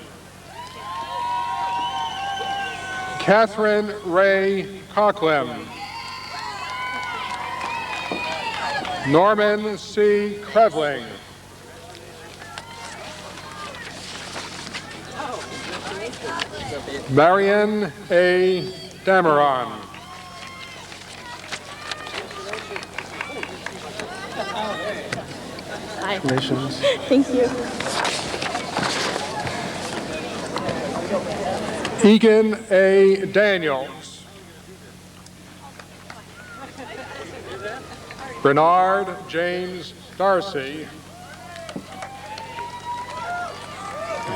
S10: Catherine Ray Coughlin. Norman C. Krevling. Marion A. Dameron. Congratulations.
S7: Thank you.
S10: Egan A. Daniels. Bernard James Darcy.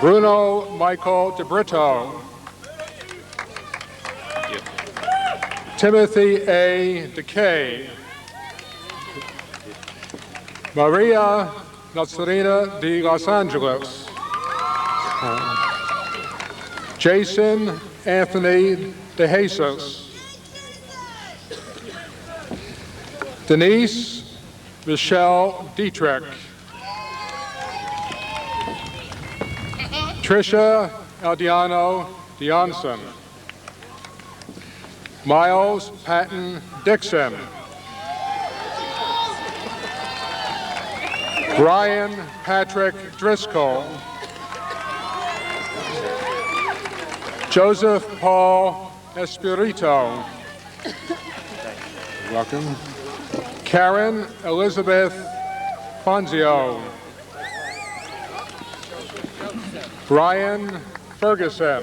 S10: Bruno Michael DeBrito. Timothy A. DeKay. Maria Nazarena de Los Angeles. Jason Anthony De Jesus. Denise Michelle Dietrich. Tricia Aldiano Dionson. Miles Patton Dixon. Brian Patrick Driscoll. Joseph Paul Espirito. Welcome. Karen Elizabeth Fonzio. Brian Ferguson.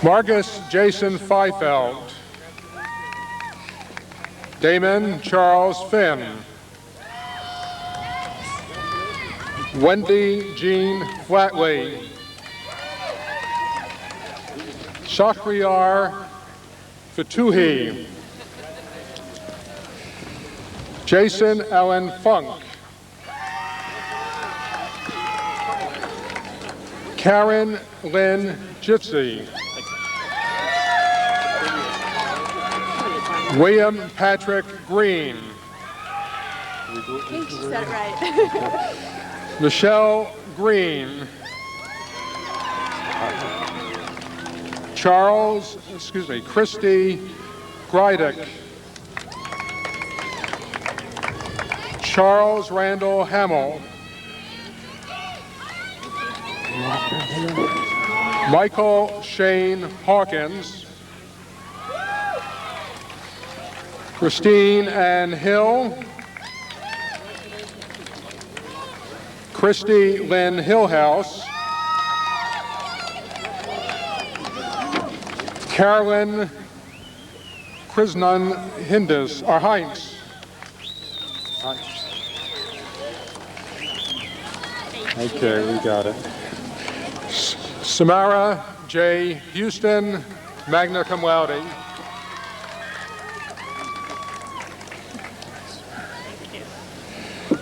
S10: Marcus Jason Feifeld. Damon Charles Finn. Wendy Jean Flatley. Shahriar Fatuhi. Jason Allen Funk. Karen Lynn Gypsy. William Patrick Green.
S7: I think she said it right.
S10: Michelle Green. Christy Greidick. Charles Randall Hamill. Michael Shane Hawkins. Christine Ann Hill. Christy Lynn Hillhouse. Carolyn Krisnan Heinz. Okay, we got it. Samara J. Houston, magna cum laude.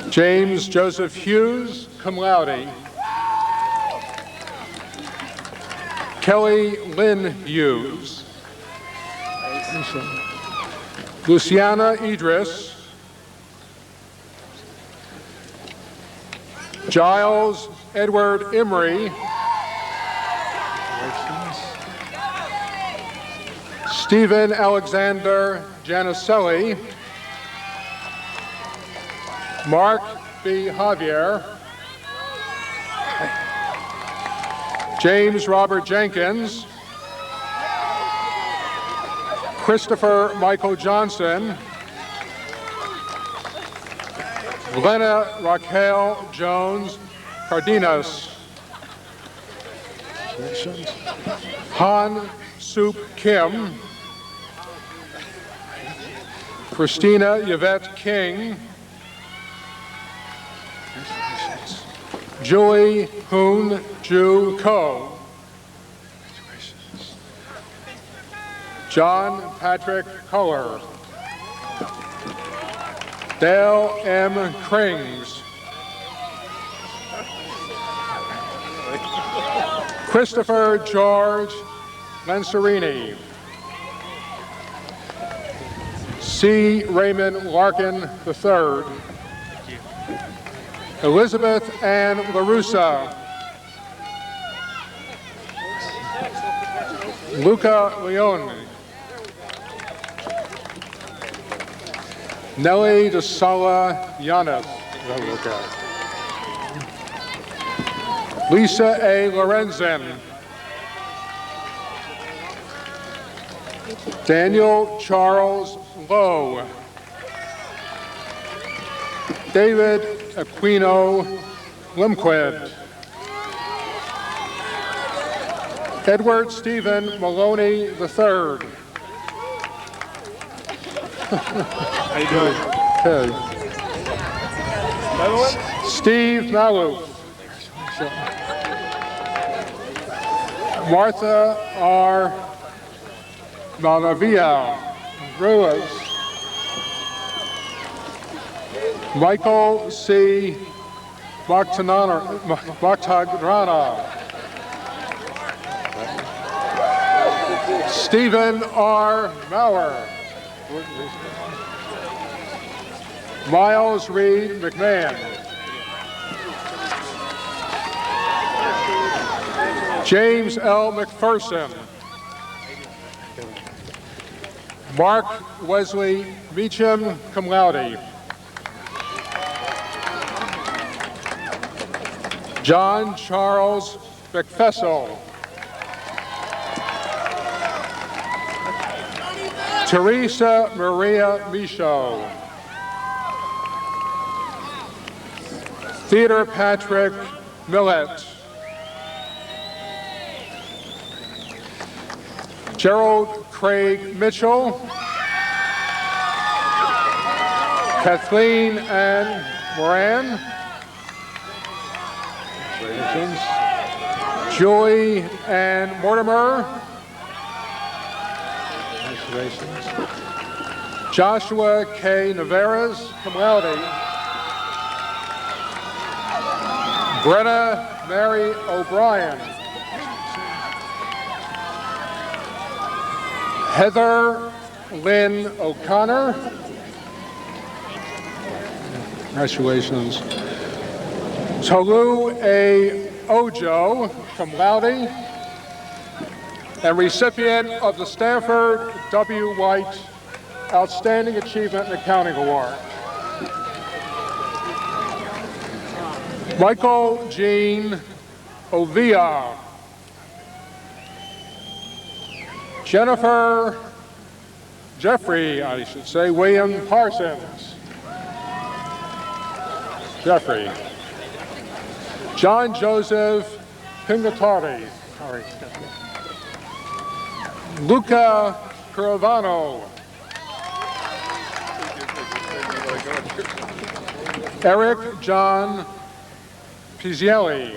S10: James Joseph Hughes, cum laude. Kelly Lynn Hughes. Luciana Idris. Giles Edward Emery. Stephen Alexander Janicelli. Mark B. Javier. James Robert Jenkins. Christopher Michael Johnson. Glenna Raquel Jones Cardenas. Han Soup Kim. Christina Yvette King. Julie Hoon Ju Ko. John Patrick Kohler. Dale M. Krings. Christopher George Lancerini. C. Raymond Larkin III. Elizabeth Ann LaRussa. Luca Leone. Nelly de Sala Yanis. Lisa A. Lorenzen. Daniel Charles Lowe. David Aquino Limquid. Edward Stephen Maloney III. How you doing? Okay. Another one? Steve Malou. Martha R. Malavia Ruiz. Michael C. Bactagrana. Stephen R. Maurer. Miles Reed McMahon. James L. McPherson. Mark Wesley Meacham, cum laude. John Charles McFessel. Teresa Maria Michaud. Theodore Patrick Millett. Gerald Craig Mitchell. Kathleen Ann Moran. Julie Ann Mortimer. Joshua K. Navarez, cum laude. Brenna Mary O'Brien. Heather Lynn O'Connor. Congratulations. Tolu A. Ojo, cum laude, and recipient of the Stanford W. White Outstanding Achievement in Accounting Award. Michael Jean Ovia. Jeffrey, I should say, William Parsons. Jeffrey. John Joseph Pingatari. Luca Caravano. Eric John Pizzielli.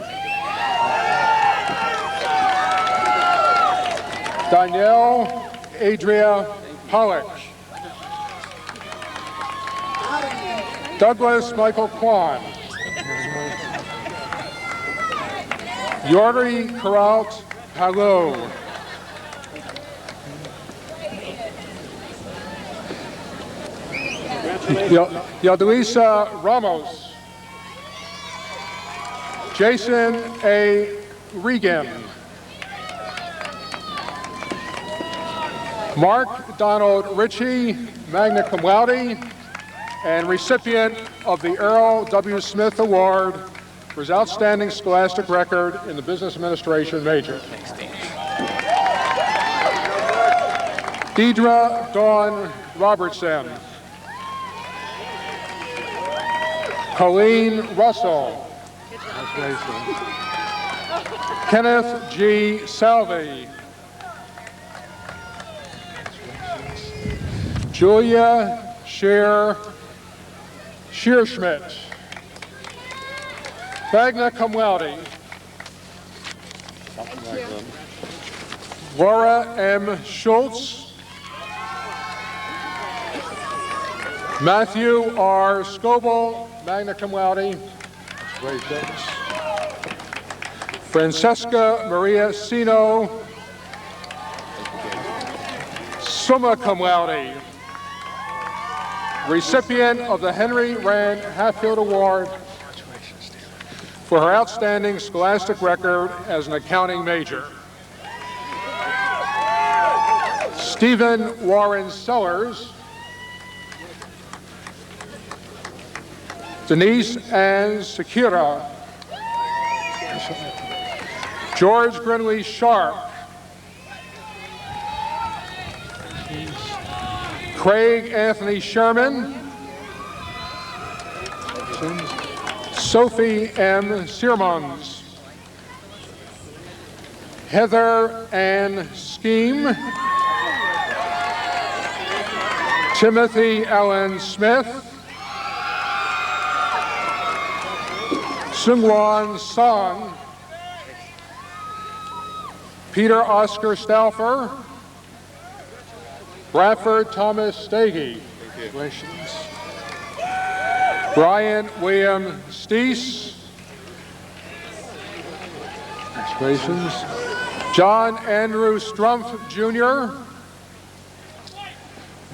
S10: Danielle Adria Pollock. Douglas Michael Kwan. Yori Karaut Palo. Yadalisa Ramos. Jason A. Regan. Mark Donald Ritchie, magna cum laude, and recipient of the Earl W. Smith Award for his outstanding scholastic record in the Business Administration major. Deidre Dawn Robertson. Colleen Russell. Kenneth G. Salvi. Julia Shearschmidt. Magna cum laude. Laura M. Schultz. Matthew R. Scoble, magna cum laude. Francesca Maria Sino, summa cum laude. Recipient of the Henry Rand Hatfield Award for her outstanding scholastic record as an accounting major. Stephen Warren Sellers. Denise Ann Sakira. George Grinley Sharp. Craig Anthony Sherman. Sophie M. Sirmons. Heather Ann Scheme. Timothy Allen Smith. Sungwon Song. Peter Oscar Stauffer. Bradford Thomas Stagey. Congratulations. Brian William Steese. Congratulations. John Andrew Strumpf Jr.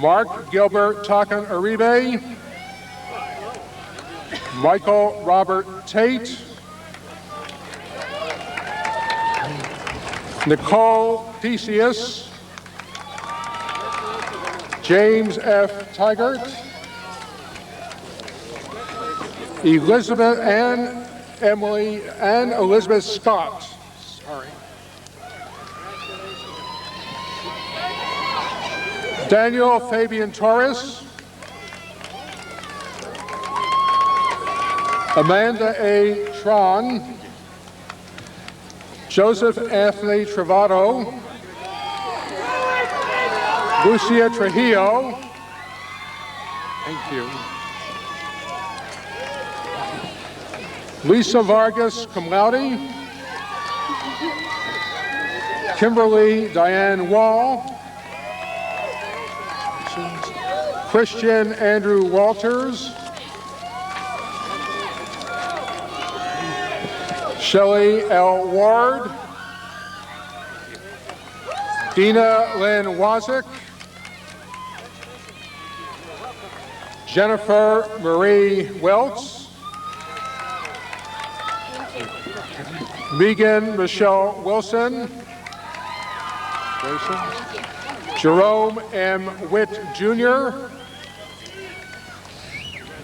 S10: Mark Gilbert Takan Uribe. Michael Robert Tate. Nicole Theseus. James F. Tigert. Elizabeth Ann Emily and Elizabeth Scott. Sorry. Daniel Fabian Torres. Amanda A. Tron. Joseph Anthony Travato. Lucia Trujillo. Thank you. Lisa Vargas, cum laude. Kimberly Diane Wall. Christian Andrew Walters. Shelley L. Ward. Dina Lynn Wazik. Jennifer Marie Welts, Megan Michelle Wilson, Jerome M. Witt Jr.,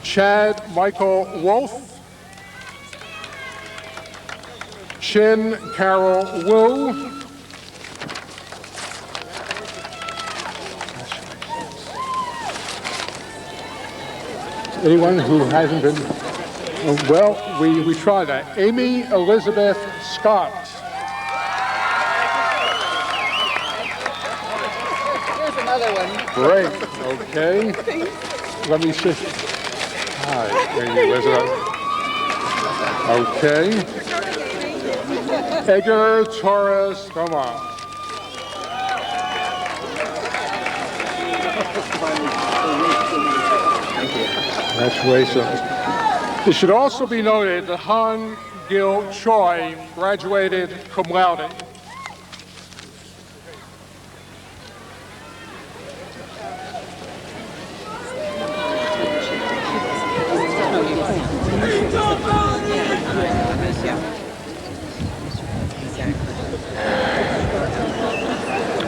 S10: Chad Michael Wolf, Chin Carol Wu, anyone who hasn't been, well, we tried that. Amy Elizabeth Scott.
S1: Here's another one.
S10: Great, okay. Let me see. Hi, Amy Elizabeth. Okay. Edgar Torres, come on. Congratulations. It should also be noted that Han Gil Choi graduated cum laude.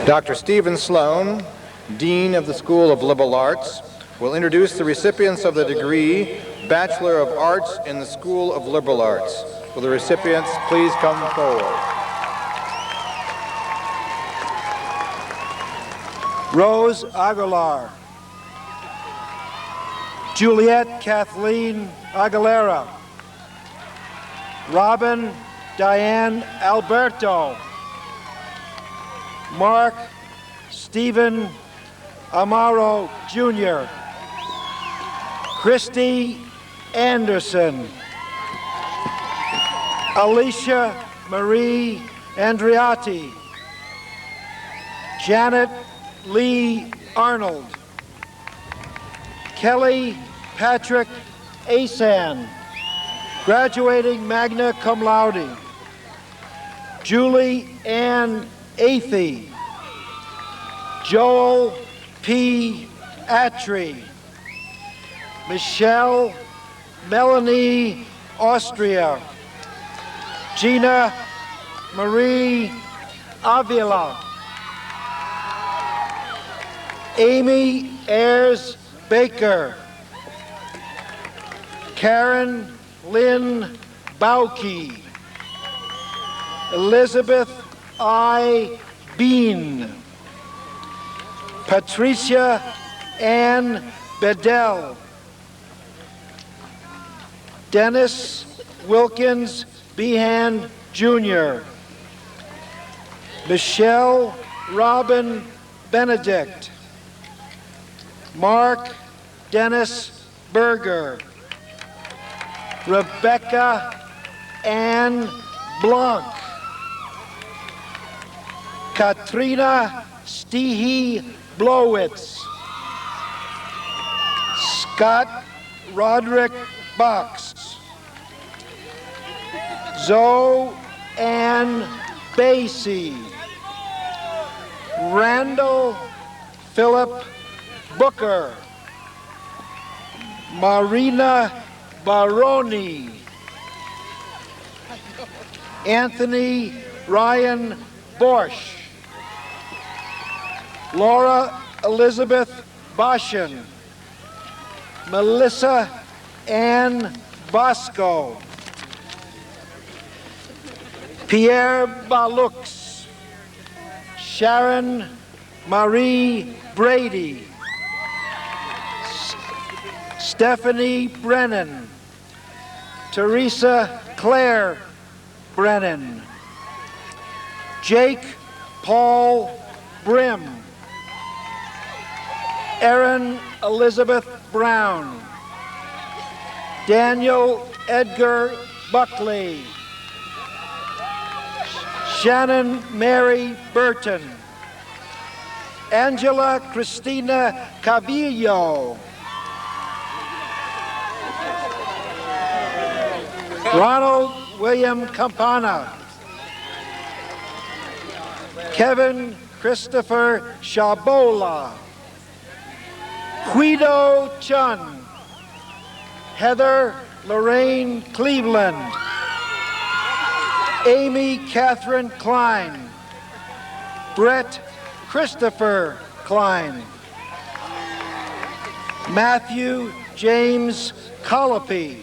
S3: Dr. Stephen Sloan, Dean of the School of Liberal Arts, will introduce the recipients of the degree Bachelor of Arts in the School of Liberal Arts. Will the recipients please come forward?
S8: Rose Aguilar, Juliet Kathleen Aguilera, Robin Diane Alberto, Mark Stephen Amaro Jr., Christy Anderson, Alicia Marie Andriati, Janet Lee Arnold, Kelly Patrick Asan, graduating magna cum laude, Julie Ann Athey, Joel P. Attree, Michelle Melanie Austria, Gina Marie Avila, Amy Ayers Baker, Karen Lynn Bauke, Elizabeth I. Bean, Patricia Ann Bedell, Dennis Wilkins Behan Jr., Michelle Robin Benedict, Mark Dennis Berger, Rebecca Ann Blanc, Katrina Stehe Blowitz, Scott Roderick Box, Zoe Ann Basie, Randall Philip Booker, Marina Baroni, Anthony Ryan Borsch, Laura Elizabeth Boshin, Melissa Ann Bosco, Pierre Balux, Sharon Marie Brady, Stephanie Brennan, Teresa Claire Brennan, Jake Paul Brim, Erin Elizabeth Brown, Daniel Edgar Buckley, Shannon Mary Burton, Angela Christina Cavillo, Ronald William Campana, Kevin Christopher Shabola, Guido Chun, Heather Lorraine Cleveland. Amy Catherine Klein. Brett Christopher Klein. Matthew James Colopy.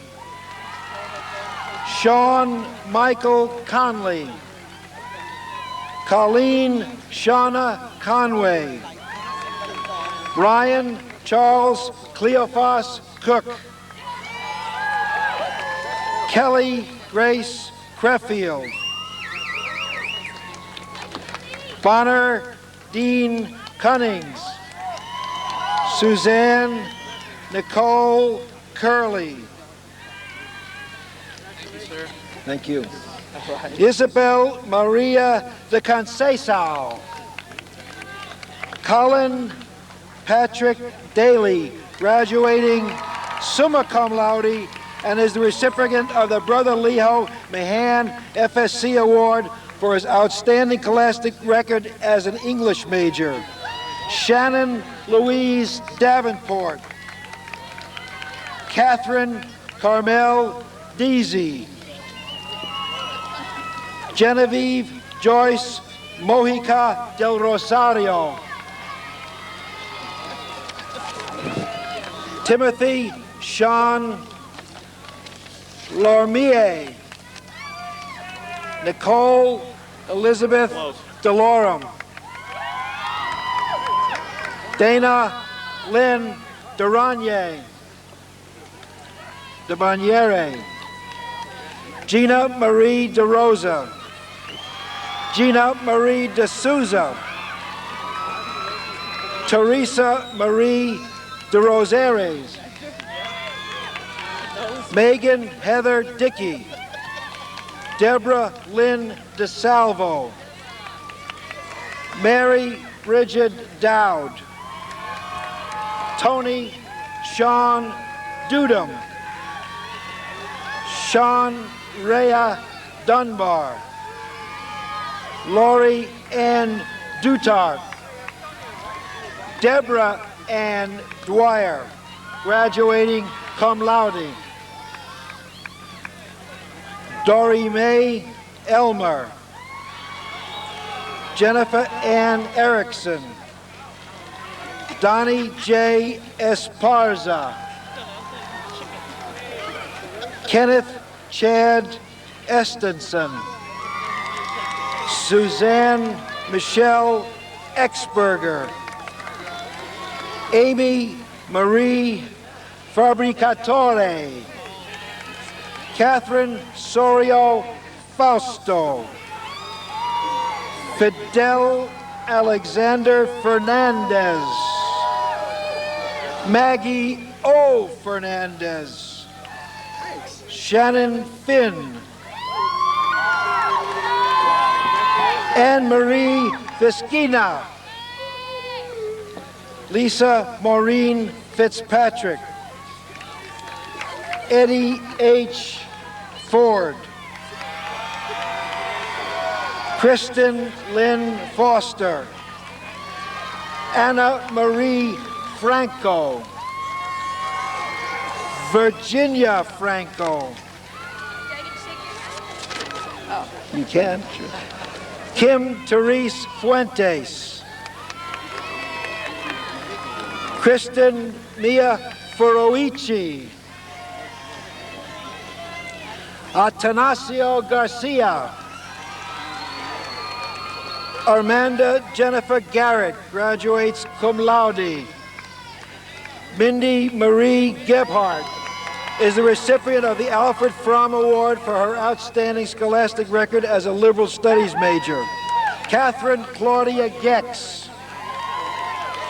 S8: Sean Michael Conley. Colleen Shauna Conway. Brian Charles Cleophas Cook. Kelly Grace Creffield. Bonner Dean Cunnings. Suzanne Nicole Curley. Thank you. Isabel Maria de Conceição. Colin Patrick Daly, graduating summa cum laude and is the recipient of the Brother Leo Mahan FSC Award for his outstanding scholastic record as an English major. Shannon Louise Davenport. Catherine Carmel Deasy. Genevieve Joyce Mojica del Rosario. Timothy Sean Lormier. Nicole Elizabeth Delorum. Dana Lynn Duranier. De Baniere. Gina Marie De Rosa. Gina Marie De Souza. Teresa Marie De Rosares. Megan Heather Dickey. Deborah Lynn DeSalvo. Mary Bridget Dowd. Tony Sean Dudum. Sean Rhea Dunbar. Lori Ann Dutart. Deborah Ann Dwyer, graduating cum laude. Dory Mae Elmer. Jennifer Ann Erickson. Donnie J. Esparza. Kenneth Chad Estenson. Suzanne Michelle Exberger. Amy Marie Fabricatore. Catherine Sorio Fausto. Fidel Alexander Fernandez. Maggie O. Fernandez. Shannon Finn. Anne-Marie Visquina. Lisa Maureen Fitzpatrick. Eddie H. Ford. Kristen Lynn Foster. Anna Marie Franco. Virginia Franco. You can? Sure. Kim Therese Fuentes. Kristen Mia Furoichi. Atanasio Garcia. Armanda Jennifer Garrett, graduates cum laude. Mindy Marie Gebhardt is the recipient of the Alfred Fromm Award for her outstanding scholastic record as a liberal studies major. Catherine Claudia Gex.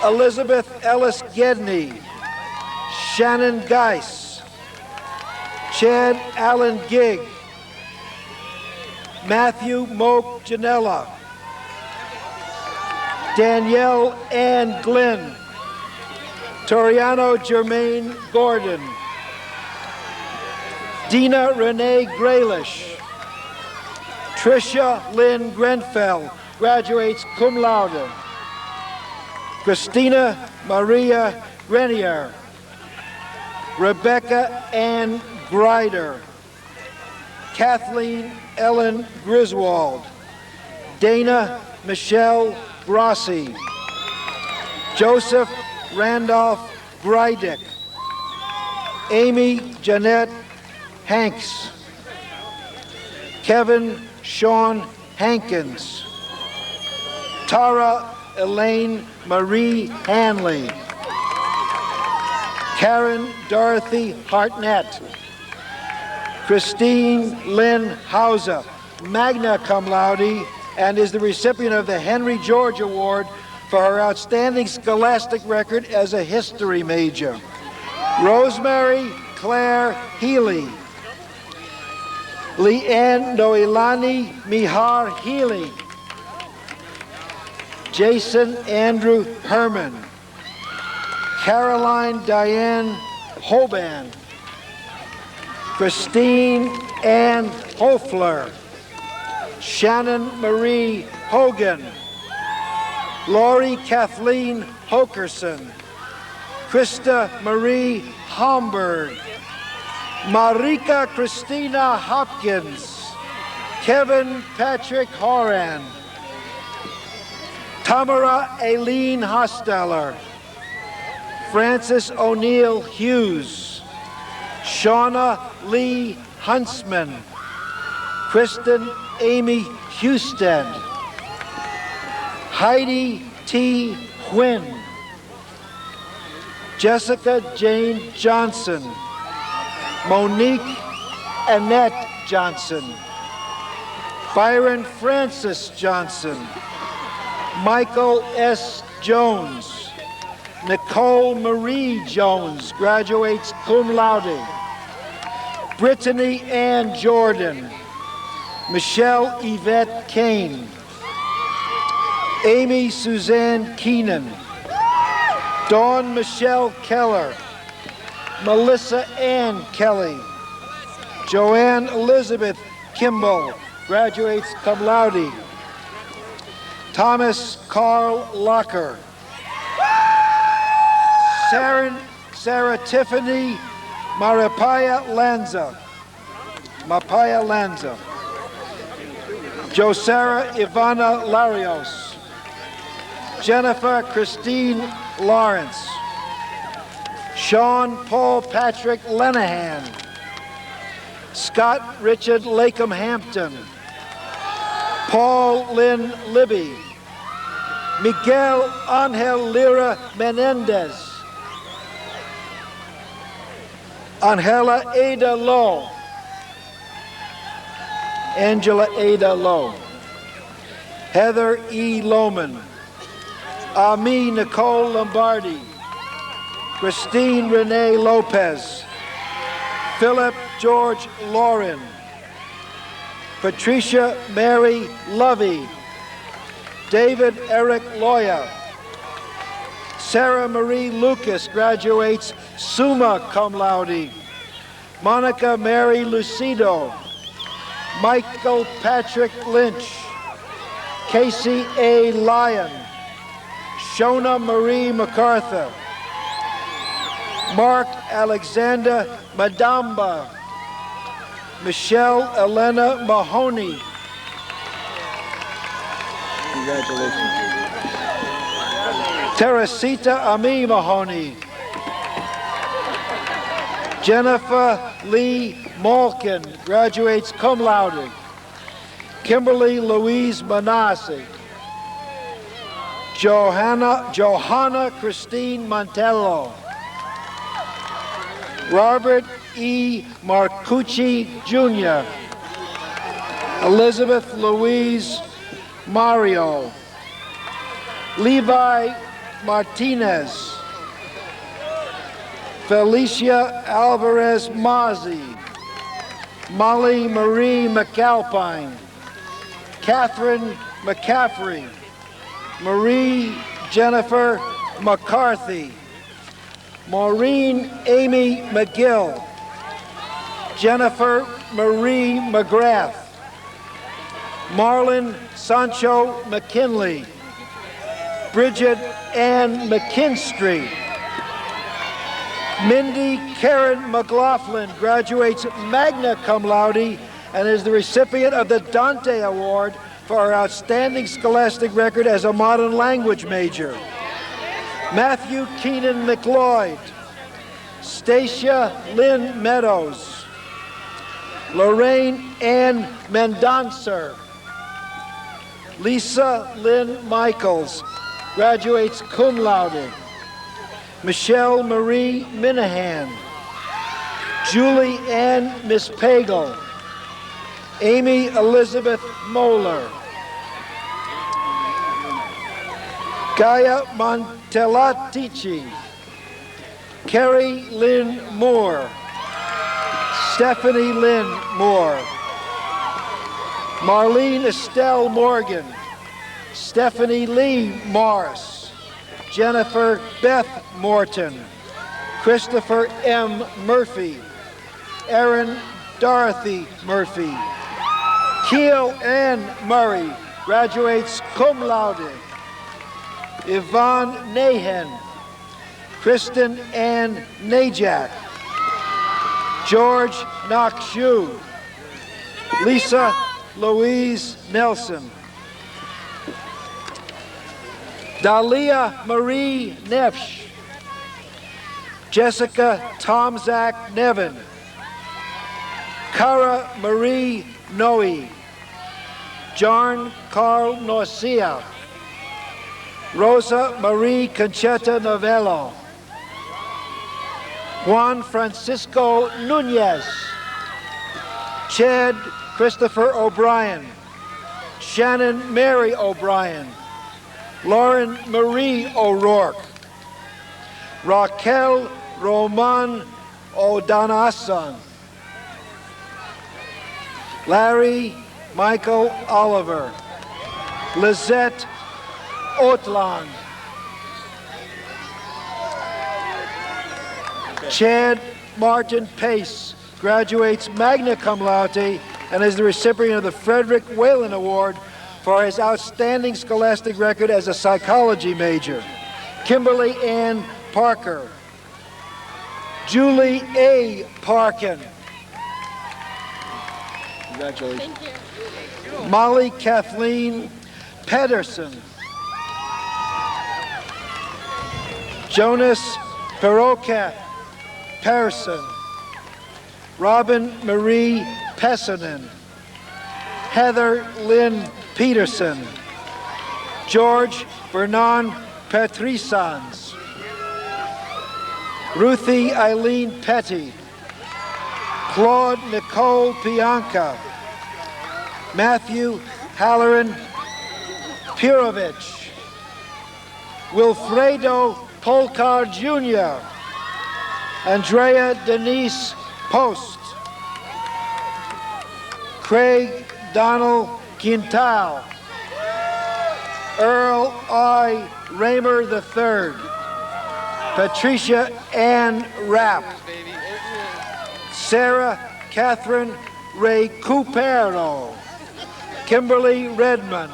S8: Elizabeth Ellis Gedney. Shannon Geis. Chad Allen Gigg. Matthew Moak Janella. Danielle Ann Glynn. Toriano Jermaine Gordon. Dina Renee Graylish. Tricia Lynn Grenfell, graduates cum laude. Christina Maria Grenier. Rebecca Ann Grider, Kathleen Ellen Griswold, Dana Michelle Grossi, Joseph Randolph Greidick, Amy Jeanette Hanks, Kevin Sean Hankins, Tara Elaine Marie Hanley, Karen Dorothy Hartnett, Christine Lynn Hauser, magna cum laude, and is the recipient of the Henry George Award for her outstanding scholastic record as a history major. Rosemary Claire Healy, Leanne Noelani Mihar Healy, Jason Andrew Herman, Caroline Diane Hoban, Christine Ann Hofler, Shannon Marie Hogan, Lori Kathleen Hokerson, Krista Marie Homburg, Marika Christina Hopkins, Kevin Patrick Horan, Tamara Aileen Hosteller, Francis O'Neill Hughes, Shauna Lee Huntsman, Kristen Amy Houston, Heidi T. Huynh, Jessica Jane Johnson, Monique Annette Johnson, Byron Francis Johnson, Michael S. Jones, Nicole Marie Jones, graduates cum laude, Brittany Ann Jordan, Michelle Yvette Kane, Amy Suzanne Keenan, Dawn Michelle Keller, Melissa Ann Kelly, Joanne Elizabeth Kimball, graduates cum laude, Thomas Carl Locker, Sarah Tiffany Mapaya Lanza, Josara Ivana Larios, Jennifer Christine Lawrence, Sean Paul Patrick Lenahan, Scott Richard Lakem Hampton, Paul Lynn Libby, Miguel Angel Lira Menendez, Angela Ada Lowe, Angela Ada Lowe, Heather E. Lohman, Ami Nicole Lombardi, Christine Renee Lopez, Philip George Lauren, Patricia Mary Lovey, David Eric Loya, Sarah Marie Lucas, graduates summa cum laude, Monica Mary Lucido, Michael Patrick Lynch, Casey A. Lyon, Shona Marie MacArthur, Mark Alexander Madamba, Michelle Elena Mahoney. Congratulations. Teresita Ami Mahoney, Jennifer Lee Malkin, graduates cum laude, Kimberly Louise Manassi, Johanna Christine Montello, Robert E. Marcucci Jr., Elizabeth Louise Mario, Levi Martinez, Felicia Alvarez Mazzi, Molly Marie McAlpine, Catherine McCaffrey, Marie Jennifer McCarthy, Maureen Amy McGill, Jennifer Marie McGrath, Marlon Sancho McKinley, Bridget Ann McKinstry, Mindy Karen McLaughlin graduates magna cum laude and is the recipient of the Dante Award for her outstanding scholastic record as a modern language major. Matthew Keenan McLeod, Stacia Lynn Meadows, Lorraine Ann Mendoncer, Lisa Lynn Michaels, graduates cum laude. Michelle Marie Minahan, Julie Ann Mispagel, Amy Elizabeth Moeller, Gaia Montelatici, Carrie Lynn Moore, Stephanie Lynn Moore, Marlene Estelle Morgan, Stephanie Lee Morris, Jennifer Beth Morton, Christopher M. Murphy, Erin Dorothy Murphy, Keel Ann Murray, graduates cum laude. Yvonne Nahan, Kristen Ann Najak, George Nakshu, Lisa Louise Nelson, Dahlia Marie Nefsh, Jessica Tomzak Nevin, Cara Marie Noe, John Carl Norcia, Rosa Marie Concheta Novello, Juan Francisco Nunez, Chad Christopher O'Brien, Shannon Mary O'Brien, Lauren Marie O'Rourke, Raquel Roman O'Donason, Larry Michael Oliver, Lizette Otland, Chad Martin Pace graduates magna cum laude and is the recipient of the Frederick Whalen Award for his outstanding scholastic record as a psychology major. Kimberly Ann Parker, Julie A. Parkin, congratulations. Thank you. Molly Kathleen Pedersen, Jonas Perokat Persson, Robin Marie Pessanen, Heather Lynn Peterson, George Vernon Petrisans, Ruthie Eileen Petty, Claude Nicole Pianca, Matthew Halloran Pirovich, Wilfredo Polcar Jr., Andrea Denise Post, Craig Donald Quintal, Earl I. Raymer III, Patricia Ann Rapp, Sarah Catherine Ray Cupero, Kimberly Redmond,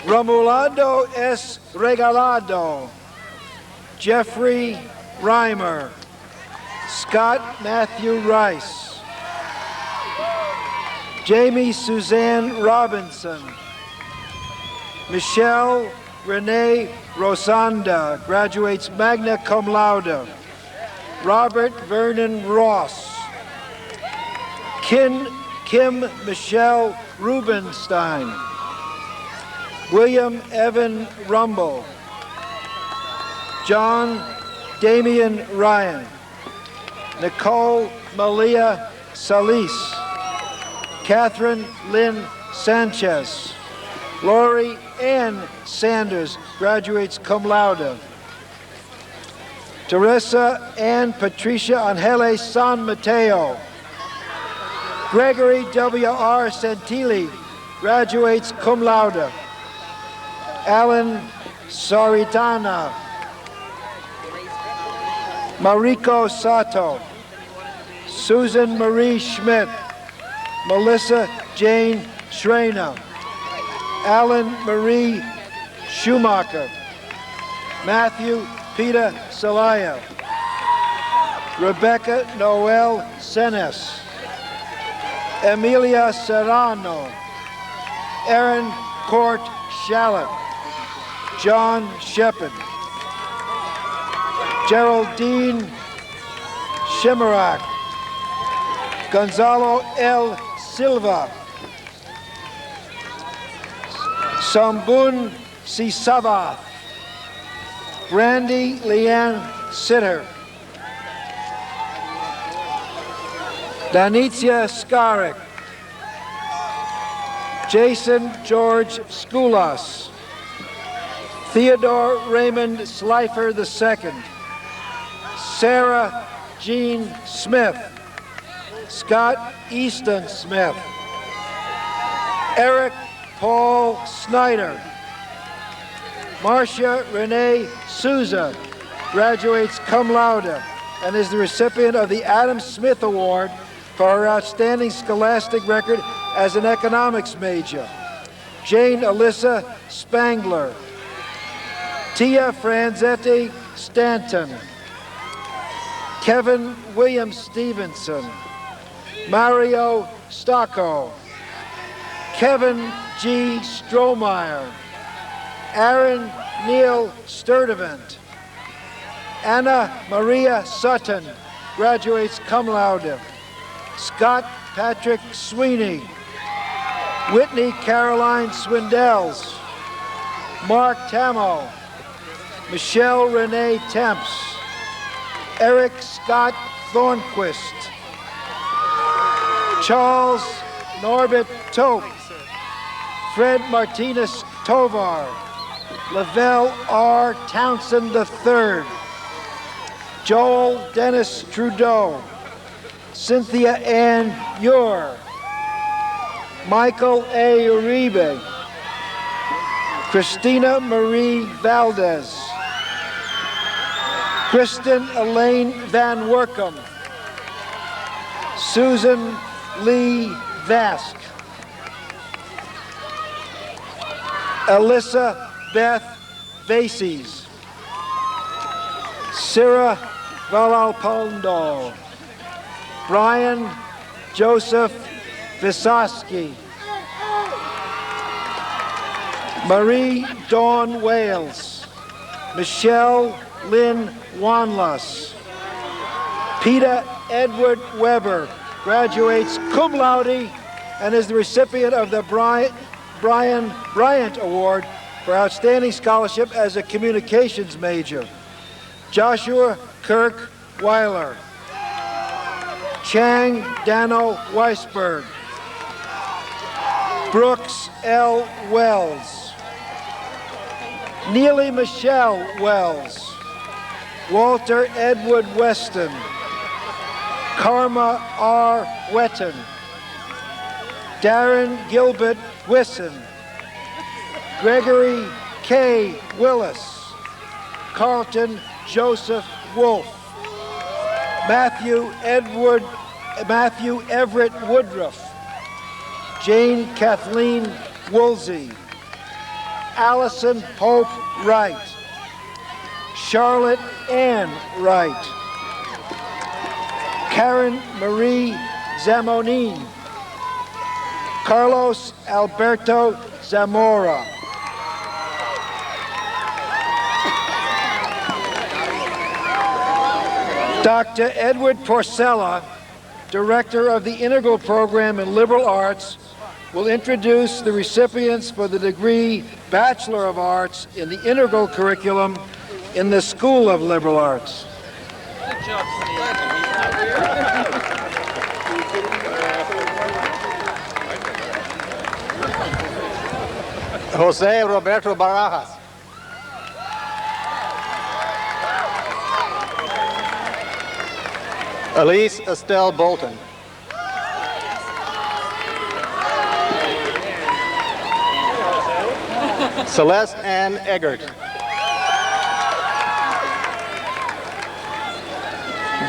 S8: Romualdo S. Regalado, Jeffrey Reimer, Scott Matthew Rice, Jamie Suzanne Robinson, Michelle Renee Rosanda, graduates magna cum laude. Robert Vernon Ross, Kim Michelle Rubenstein, William Evan Rumble, John Damian Ryan, Nicole Malia Salis, Catherine Lynn Sanchez, Lori Ann Sanders, graduates cum laude. Teresa Ann Patricia Angele San Mateo, Gregory W.R. Santilli, graduates cum laude. Alan Saritana, Mariko Sato, Susan Marie Schmidt, Melissa Jane Schreiner, Alan Marie Schumacher, Matthew Peter Salaya, Rebecca Noel Senes, Emilia Serrano, Aaron Court Shallett, John Shepard, Geraldine Shimmerak, Gonzalo L. Silva, Sambun Sisavath, Brandy Leanne Sitter, Danitia Skarik, Jason George Skoulas, Theodore Raymond Slifer II, Sarah Jean Smith, Scott Easton Smith, Eric Paul Snyder, Marcia Renee Souza, graduates cum laude and is the recipient of the Adam Smith Award for her outstanding scholastic record as an economics major. Jane Alyssa Spangler, Tia Franzetti Stanton, Kevin William Stevenson, Mario Stocco, Kevin G. Strohmeyer, Aaron Neil Sturdivant, Anna Maria Sutton, graduates cum laude, Scott Patrick Sweeney, Whitney Caroline Swindells, Mark Tamo, Michelle Renee Temps, Eric Scott Thornquist, Charles Norbert Tope, Fred Martinez Tovar, Lavelle R. Townsend III, Joel Dennis Trudeau, Cynthia Ann Ure, Michael A. Uribe, Christina Marie Valdez, Kristen Elaine Van Workum, Susan Lee Vask, Alyssa Beth Vases, Sarah Valalpando, Brian Joseph Visosky, Marie Dawn Wales, Michelle Lynn Wanlus, Peter Edward Weber, graduates cum laude and is the recipient of the Brian Bryant Award for Outstanding Scholarship as a Communications major. Joshua Kirk Weiler, Chang Dano Weisberg, Brooks L. Wells, Neely Michelle Wells, Walter Edward Weston, Karma R. Wetton, Darren Gilbert Wisson, Gregory K. Willis, Carlton Joseph Wolf, Matthew Everett Woodruff, Jane Kathleen Woolsey, Allison Pope Wright, Charlotte Ann Wright, Karen Marie Zamonin, Carlos Alberto Zamora, Dr. Edward Porcella, Director of the Integral Program in Liberal Arts, will introduce the recipients for the degree Bachelor of Arts in the Integral Curriculum in the School of Liberal Arts.
S11: Good job,
S3: Jose Roberto Barajas. Elise Estelle Bolton. Celeste Ann Eggert.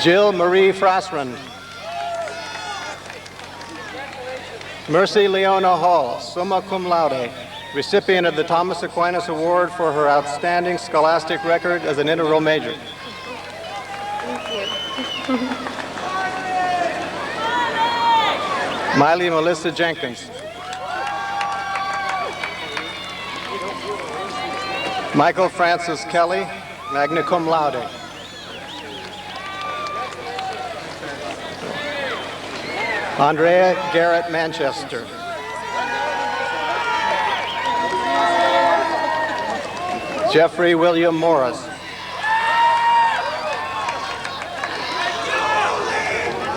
S3: Jill Marie Frasrand. Mercy Leona Hall, summa cum laude, recipient of the Thomas Aquinas Award for her outstanding scholastic record as an integral major.
S7: Thank you.
S3: Miley Melissa Jenkins. Michael Francis Kelly, magna cum laude. Andrea Garrett Manchester. Jeffrey William Morris.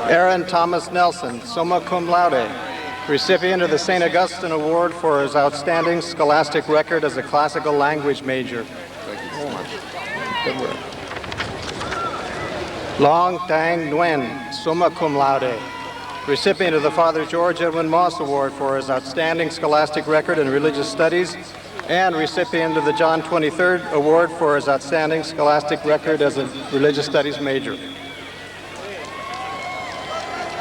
S3: Aaron Thomas Nelson, summa cum laude, recipient of the St. Augustine Award for his outstanding scholastic record as a classical language major.
S6: Thank you so much.
S3: Good work. Long Dang Nguyen, summa cum laude, recipient of the Father George Edwin Moss Award for his outstanding scholastic record in religious studies and recipient of the John 23rd Award for his outstanding scholastic record as a religious studies major.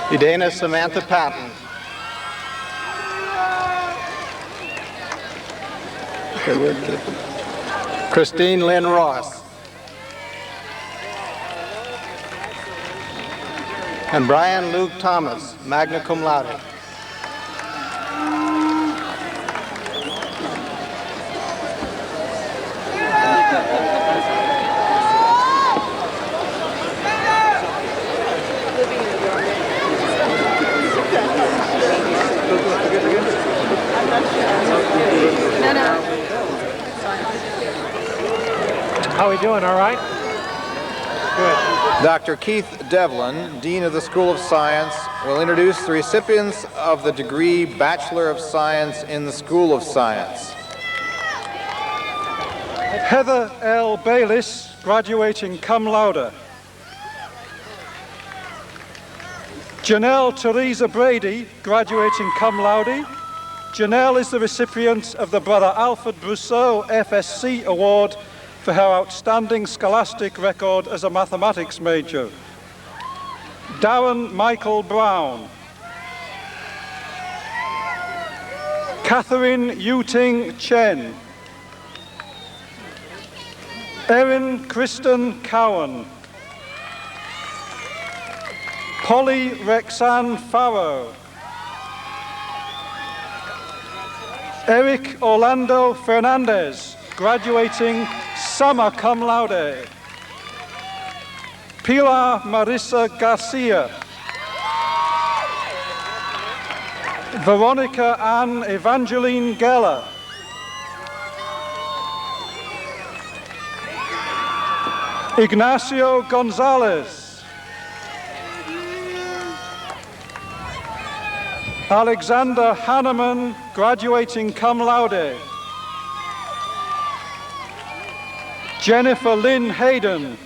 S3: Edana Samantha Patton. Christine Lynn Ross. And Brian Luke Thomas, magna cum laude.
S4: How are we doing, all right? Good.
S3: Dr. Keith Devlin, Dean of the School of Science, will introduce the recipients of the degree Bachelor of Science in the School of Science.
S11: Heather L. Bayliss, graduating cum laude. Janelle Teresa Brady, graduating cum laude. Janelle is the recipient of the Brother Alfred Brousseau FSC Award for her outstanding scholastic record as a mathematics major. Darren Michael Brown. Catherine Yuting Chen. Erin Kristen Cowan. Polly Rexanne Farrow. Eric Orlando Fernandez, graduating summa cum laude. Pilar Marissa Garcia. Veronica Ann Evangeline Geller. Ignacio Gonzalez. Alexander Hanneman, graduating cum laude. Jennifer Lynn Hayden.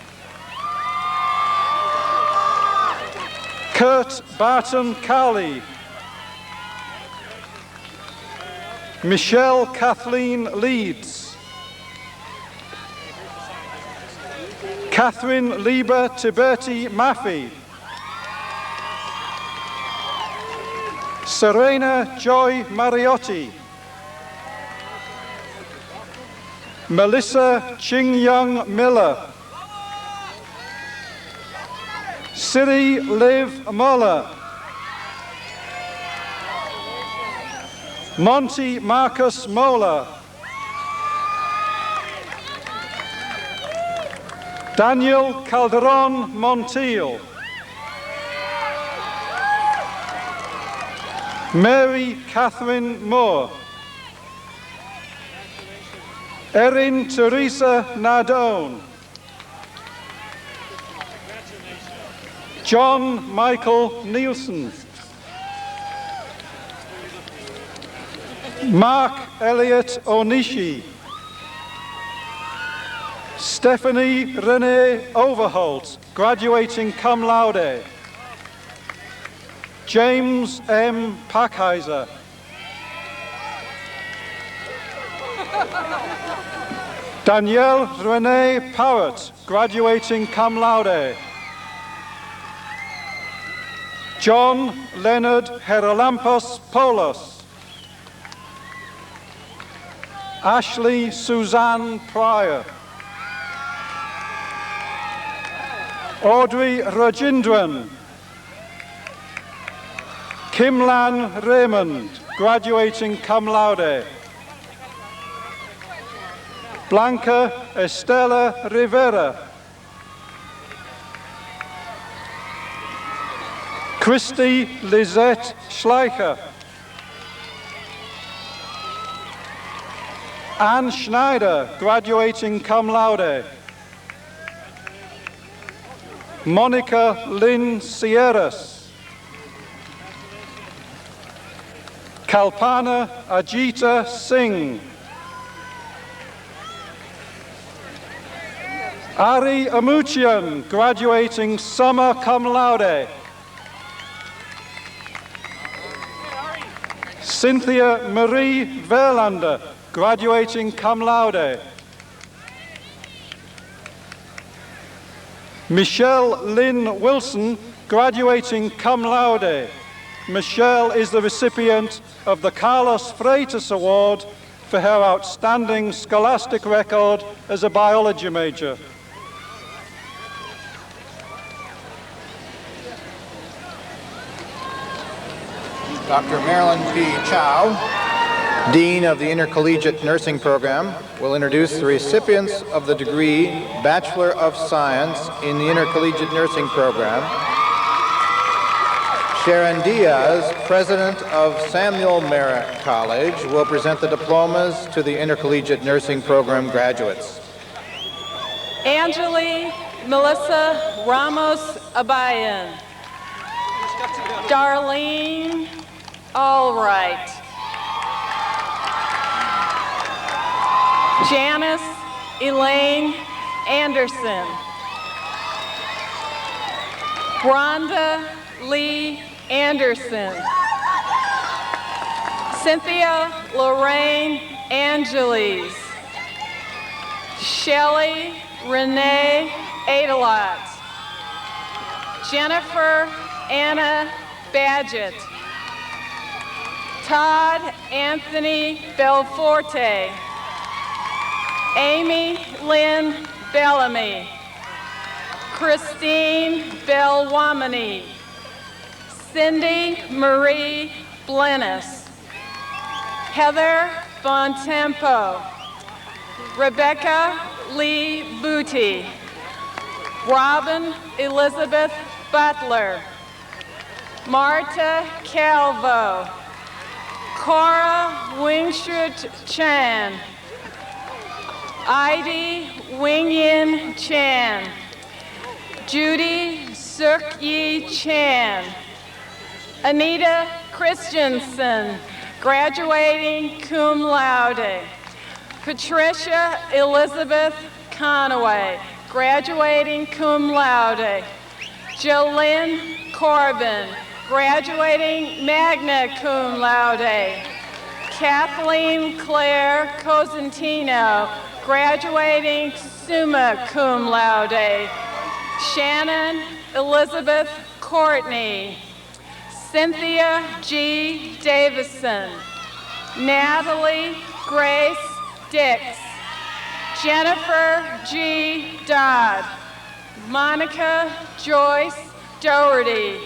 S11: Kurt Barton Cowley. Michelle Kathleen Leeds. Catherine Lieber Tiberti Maffey. Serena Joy Mariotti. Melissa Ching-Young Miller. Siri Liv Muller. Monty Marcus Mola. Daniel Calderon Montiel. Mary Catherine Moore. Erin Teresa Nardone. John Michael Nielsen. Mark Elliott Onishi. Stephanie Renee Overholt, graduating cum laude. James M. Packheiser. Danielle Renee Parrott, graduating cum laude. John Leonard Herolampos Polos. Ashley Suzanne Pryor. Audrey Rajendran. Kimlan Raymond, graduating cum laude. Blanca Estela Rivera. Christy Lizette Schleicher. Anne Schneider, graduating cum laude. Monica Lynn Sierras. Kalpana Ajita Singh. Ari Amuchian, graduating summa cum laude. Cynthia Marie Verlander, graduating cum laude. Michelle Lynn Wilson, graduating cum laude. Michelle is the recipient of the Carlos Freitas Award for her outstanding scholastic record as a biology major.
S3: Dr. Marilyn P. Chow, Dean of the Intercollegiate Nursing Program, will introduce the recipients of the degree Bachelor of Science in the Intercollegiate Nursing Program. Sharon Diaz, President of Samuel Merritt College, will present the diplomas to the Intercollegiate Nursing Program graduates.
S1: Angeli Melissa Ramos Abayan. Darlene Allright. Janice Elaine Anderson. Rhonda Lee Anderson. Cynthia Lorraine Angeles. Shelley Renee Adelot. Jennifer Anna Badgett. Todd Anthony Belforte. Amy Lynn Bellamy. Christine Belwamini. Cindy Marie Blennis. Heather Bontempo. Rebecca Lee Booty. Robin Elizabeth Butler. Marta Calvo. Cora Wingshut Chan. Heidi Wingyin Chan. Judy Suk-Yi Chan. Anita Christensen, graduating cum laude. Patricia Elizabeth Conaway, graduating cum laude. Jolynn Corbin, graduating magna cum laude. Kathleen Claire Cosentino, graduating summa cum laude. Shannon Elizabeth Courtney. Cynthia G. Davison. Natalie Grace Dix. Jennifer G. Dodd. Monica Joyce Doherty.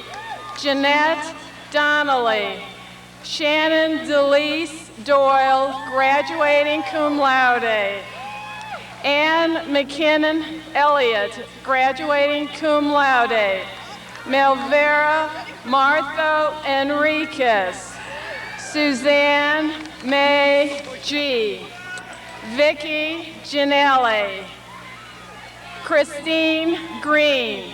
S1: Jeanette Donnelly. Shannon Delise Doyle, graduating cum laude. Ann McKinnon Elliott, graduating cum laude. Melvera Martha Enriquez. Suzanne May G. Vicky Janelli. Christine Green.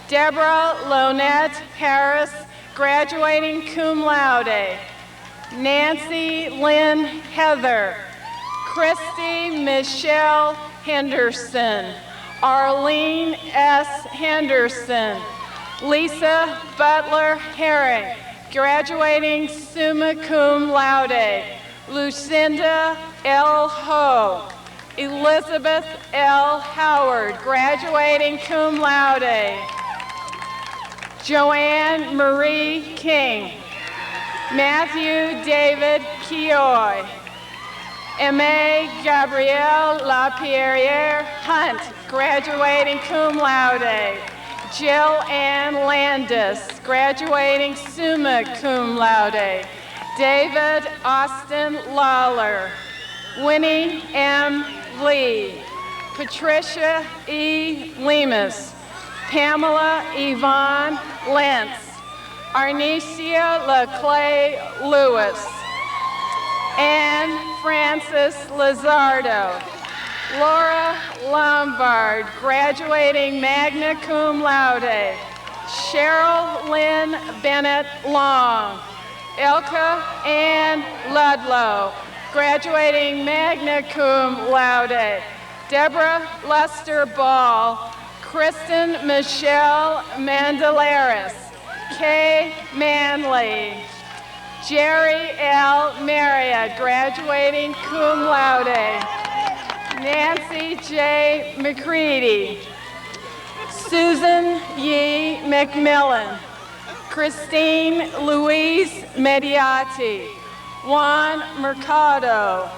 S1: Deborah Lonette Harris, graduating cum laude. Nancy Lynn Heather. Christy Michelle Henderson. Arlene S. Henderson. Lisa Butler Herring, graduating summa cum laude. Lucinda L. Ho. Elizabeth L. Howard, graduating cum laude. Joanne Marie King. Matthew David Kioy. Aimee Gabrielle LaPierriere Hunt,
S12: graduating cum laude. Jill Ann Landis, graduating summa cum laude. David Austin Lawler. Winnie M. Lee. Patricia E. Lemus. Pamela Yvonne Lentz. Arnesia LeClay Lewis. Anne Frances Lizardo. Laura Lombard, graduating magna cum laude. Cheryl Lynn Bennett Long. Ilka Ann Ludlow, graduating magna cum laude. Deborah Lester Ball. Kristen Michelle Mandelaris. Kay Manley. Jerry L. Marriott, graduating cum laude. Nancy J. McCready. Susan Yee McMillan. Christine Louise Mediati. Juan Mercado.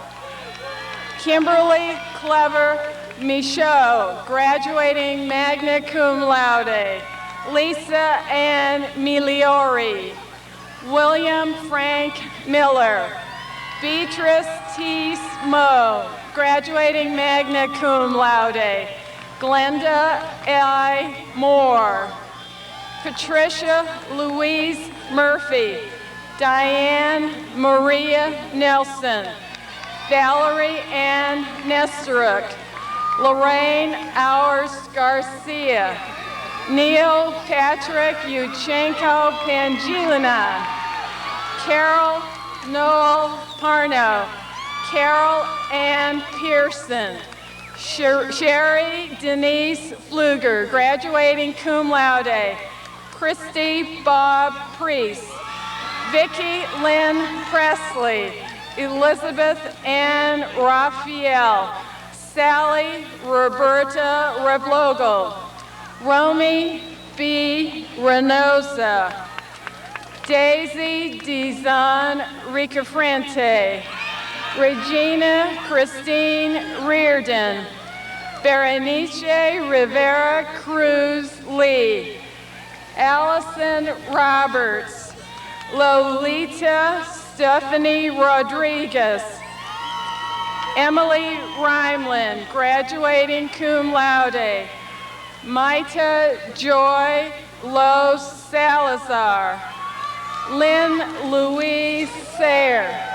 S12: Kimberly Clever Michaud, graduating magna cum laude. Lisa Ann Migliori. William Frank Miller. Beatrice T. Smo, graduating magna cum laude. Glenda I. Moore. Patricia Louise Murphy. Diane Maria Nelson. Valerie Ann Nesteruk. Lorraine Hours Garcia. Neil Patrick Yuchenko Pangilina. Carol Noel Parno. Carol Ann Pearson. Sherry Denise Pfluger, graduating cum laude. Christy Bob Priest. Vicki Lynn Presley. Elizabeth Ann Raphael. Sally Roberta Revlogel. Romy B. Reynosa. Daisy Dizon Ricafrente. Regina Christine Reardon. Berenice Rivera Cruz Lee. Allison Roberts. Lolita Stephanie Rodriguez. Emily Reimland, graduating cum laude. Maita Joy Los Salazar. Lynn Louise Sayre.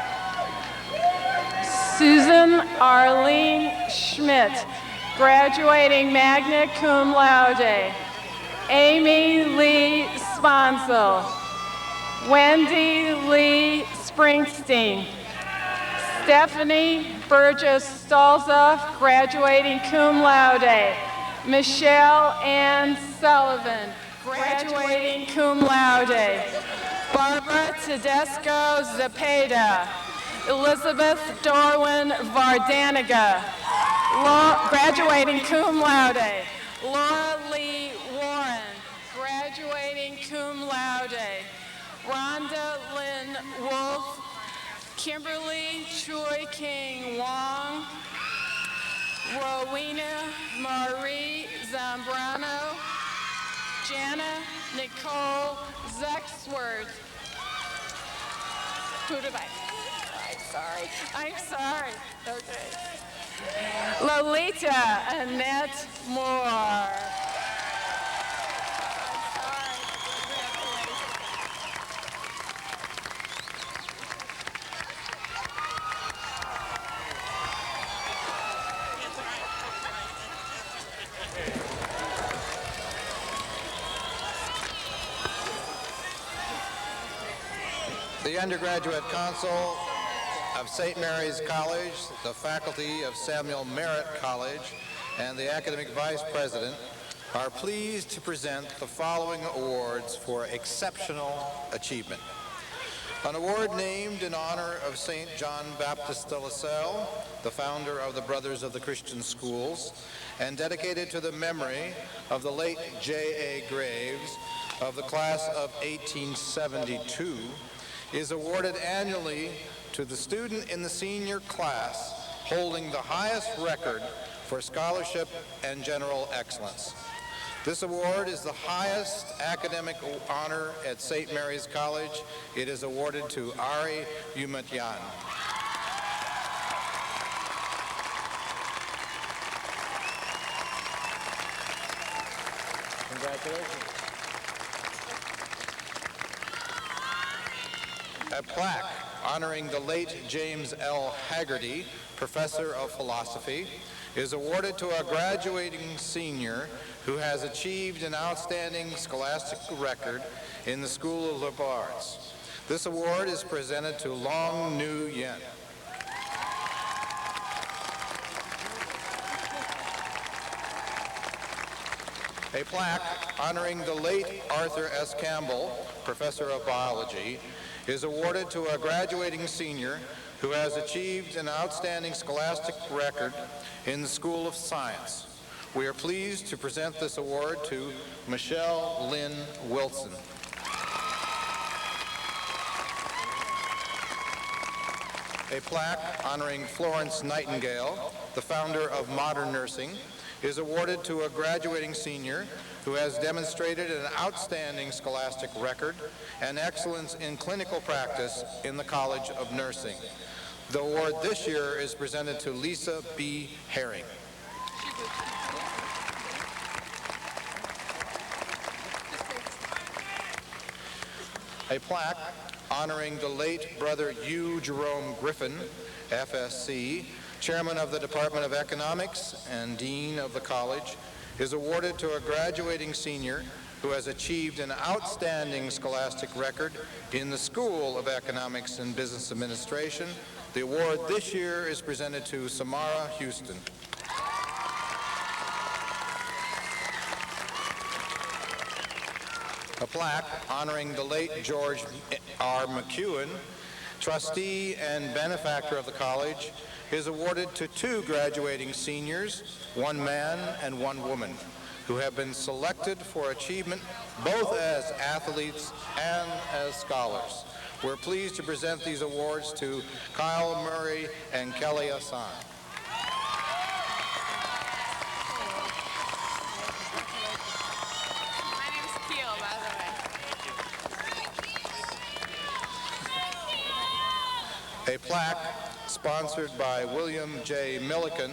S12: Susan Arlene Schmidt, graduating magna cum laude. Amy Lee Sponsel. Wendy Lee Springsteen. Stephanie Burgess Stalzoff, graduating cum laude. Michelle Ann Sullivan, graduating cum laude. Barbara Tedesco Zepeda. Elizabeth Dorwin Vardaniga, graduating cum laude. Laura Lee Warren, graduating cum laude. Rhonda Lynn Wolf. Kimberly Choi King Wong. Rowena Marie Zambrano. Jana Nicole Zuxworth. Who did I? I'm sorry. Okay. Lolita Annette Moore.
S3: The undergraduate consul of St. Mary's College, the faculty of Samuel Merritt College, and the academic vice president are pleased to present the following awards for exceptional achievement. An award named in honor of St. John Baptist de La Salle, the founder of the Brothers of the Christian Schools, and dedicated to the memory of the late J.A. Graves of the class of 1872, is awarded annually to the student in the senior class holding the highest record for scholarship and general excellence. This award is the highest academic honor at St. Mary's College. It is awarded to Ari Umatyan. Congratulations. A plaque honoring the late James L. Haggerty, Professor of Philosophy, is awarded to a graduating senior who has achieved an outstanding scholastic record in the School of Liberal Arts. This award is presented to Long Nu Yen. A plaque honoring the late Arthur S. Campbell, Professor of Biology, is awarded to a graduating senior who has achieved an outstanding scholastic record in the School of Science. We are pleased to present this award to Michelle Lynn Wilson. A plaque honoring Florence Nightingale, the founder of modern nursing, is awarded to a graduating senior who has demonstrated an outstanding scholastic record and excellence in clinical practice in the College of Nursing. The award this year is presented to Lisa B. Herring. A plaque honoring the late Brother Hugh Jerome Griffin, FSC, Chairman of the Department of Economics and Dean of the College, is awarded to a graduating senior who has achieved an outstanding scholastic record in the School of Economics and Business Administration. The award this year is presented to Samara Houston. A plaque honoring the late George R. McEwen, trustee and benefactor of the college, is awarded to two graduating seniors, one man and one woman, who have been selected for achievement both as athletes and as scholars. We're pleased to present these awards to Kyle Murray and Kelly Hassan.
S12: My name's Keel, by the way.
S3: A plaque sponsored by William J. Milliken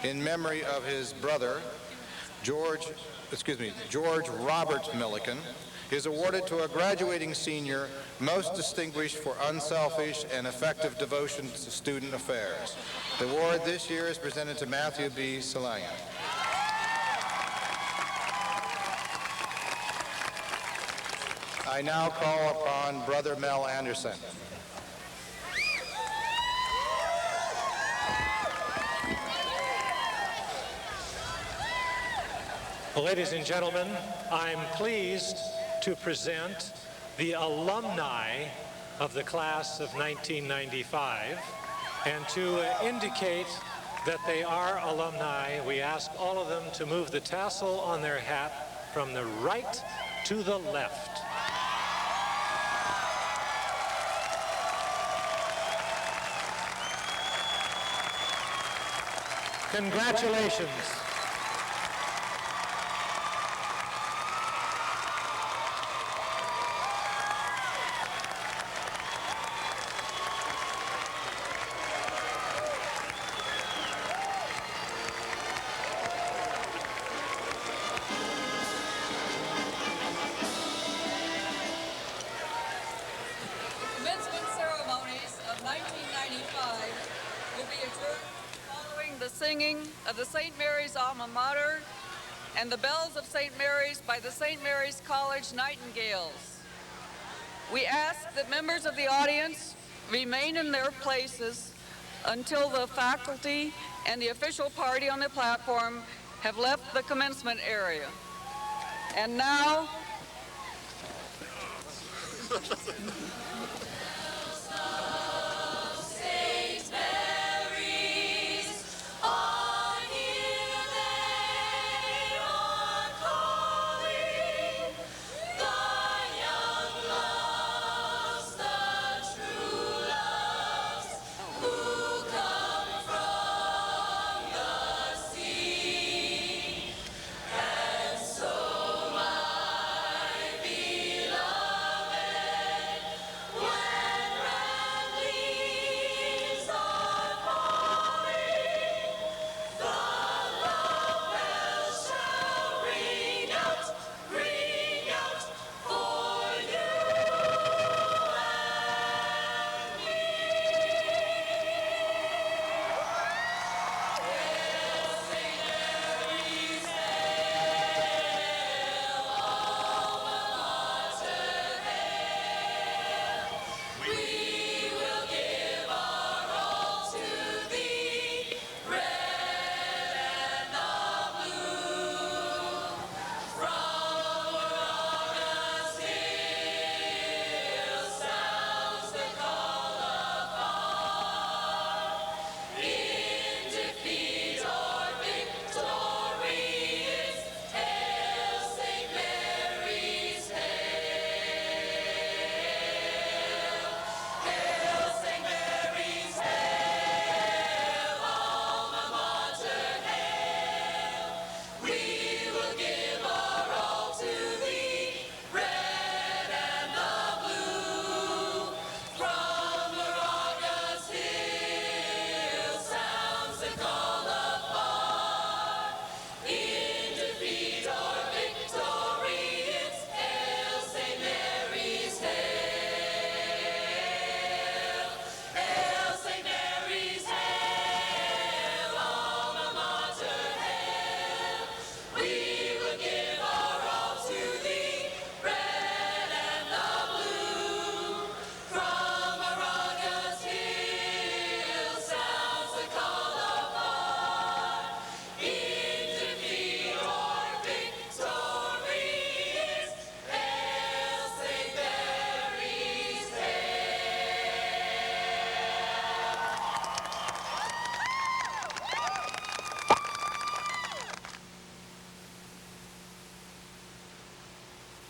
S3: in memory of his brother, George Robert Milliken, is awarded to a graduating senior most distinguished for unselfish and effective devotion to student affairs. The award this year is presented to Matthew B. Salayan. I now call upon Brother Mel Anderson.
S4: Ladies and gentlemen, I'm pleased to present the alumni of the class of 1995, and to indicate that they are alumni, we ask all of them to move the tassel on their hat from the right to the left. Congratulations.
S1: Commencement ceremonies of 1995 will be adjourned following the singing of the St. Mary's Alma Mater and the Bells of St. Mary's by the St. Mary's College Nightingales. We ask that members of the audience remain in their places until the faculty and the official party on the platform have left the commencement area. And now,
S12: Who come from the sea.
S13: call.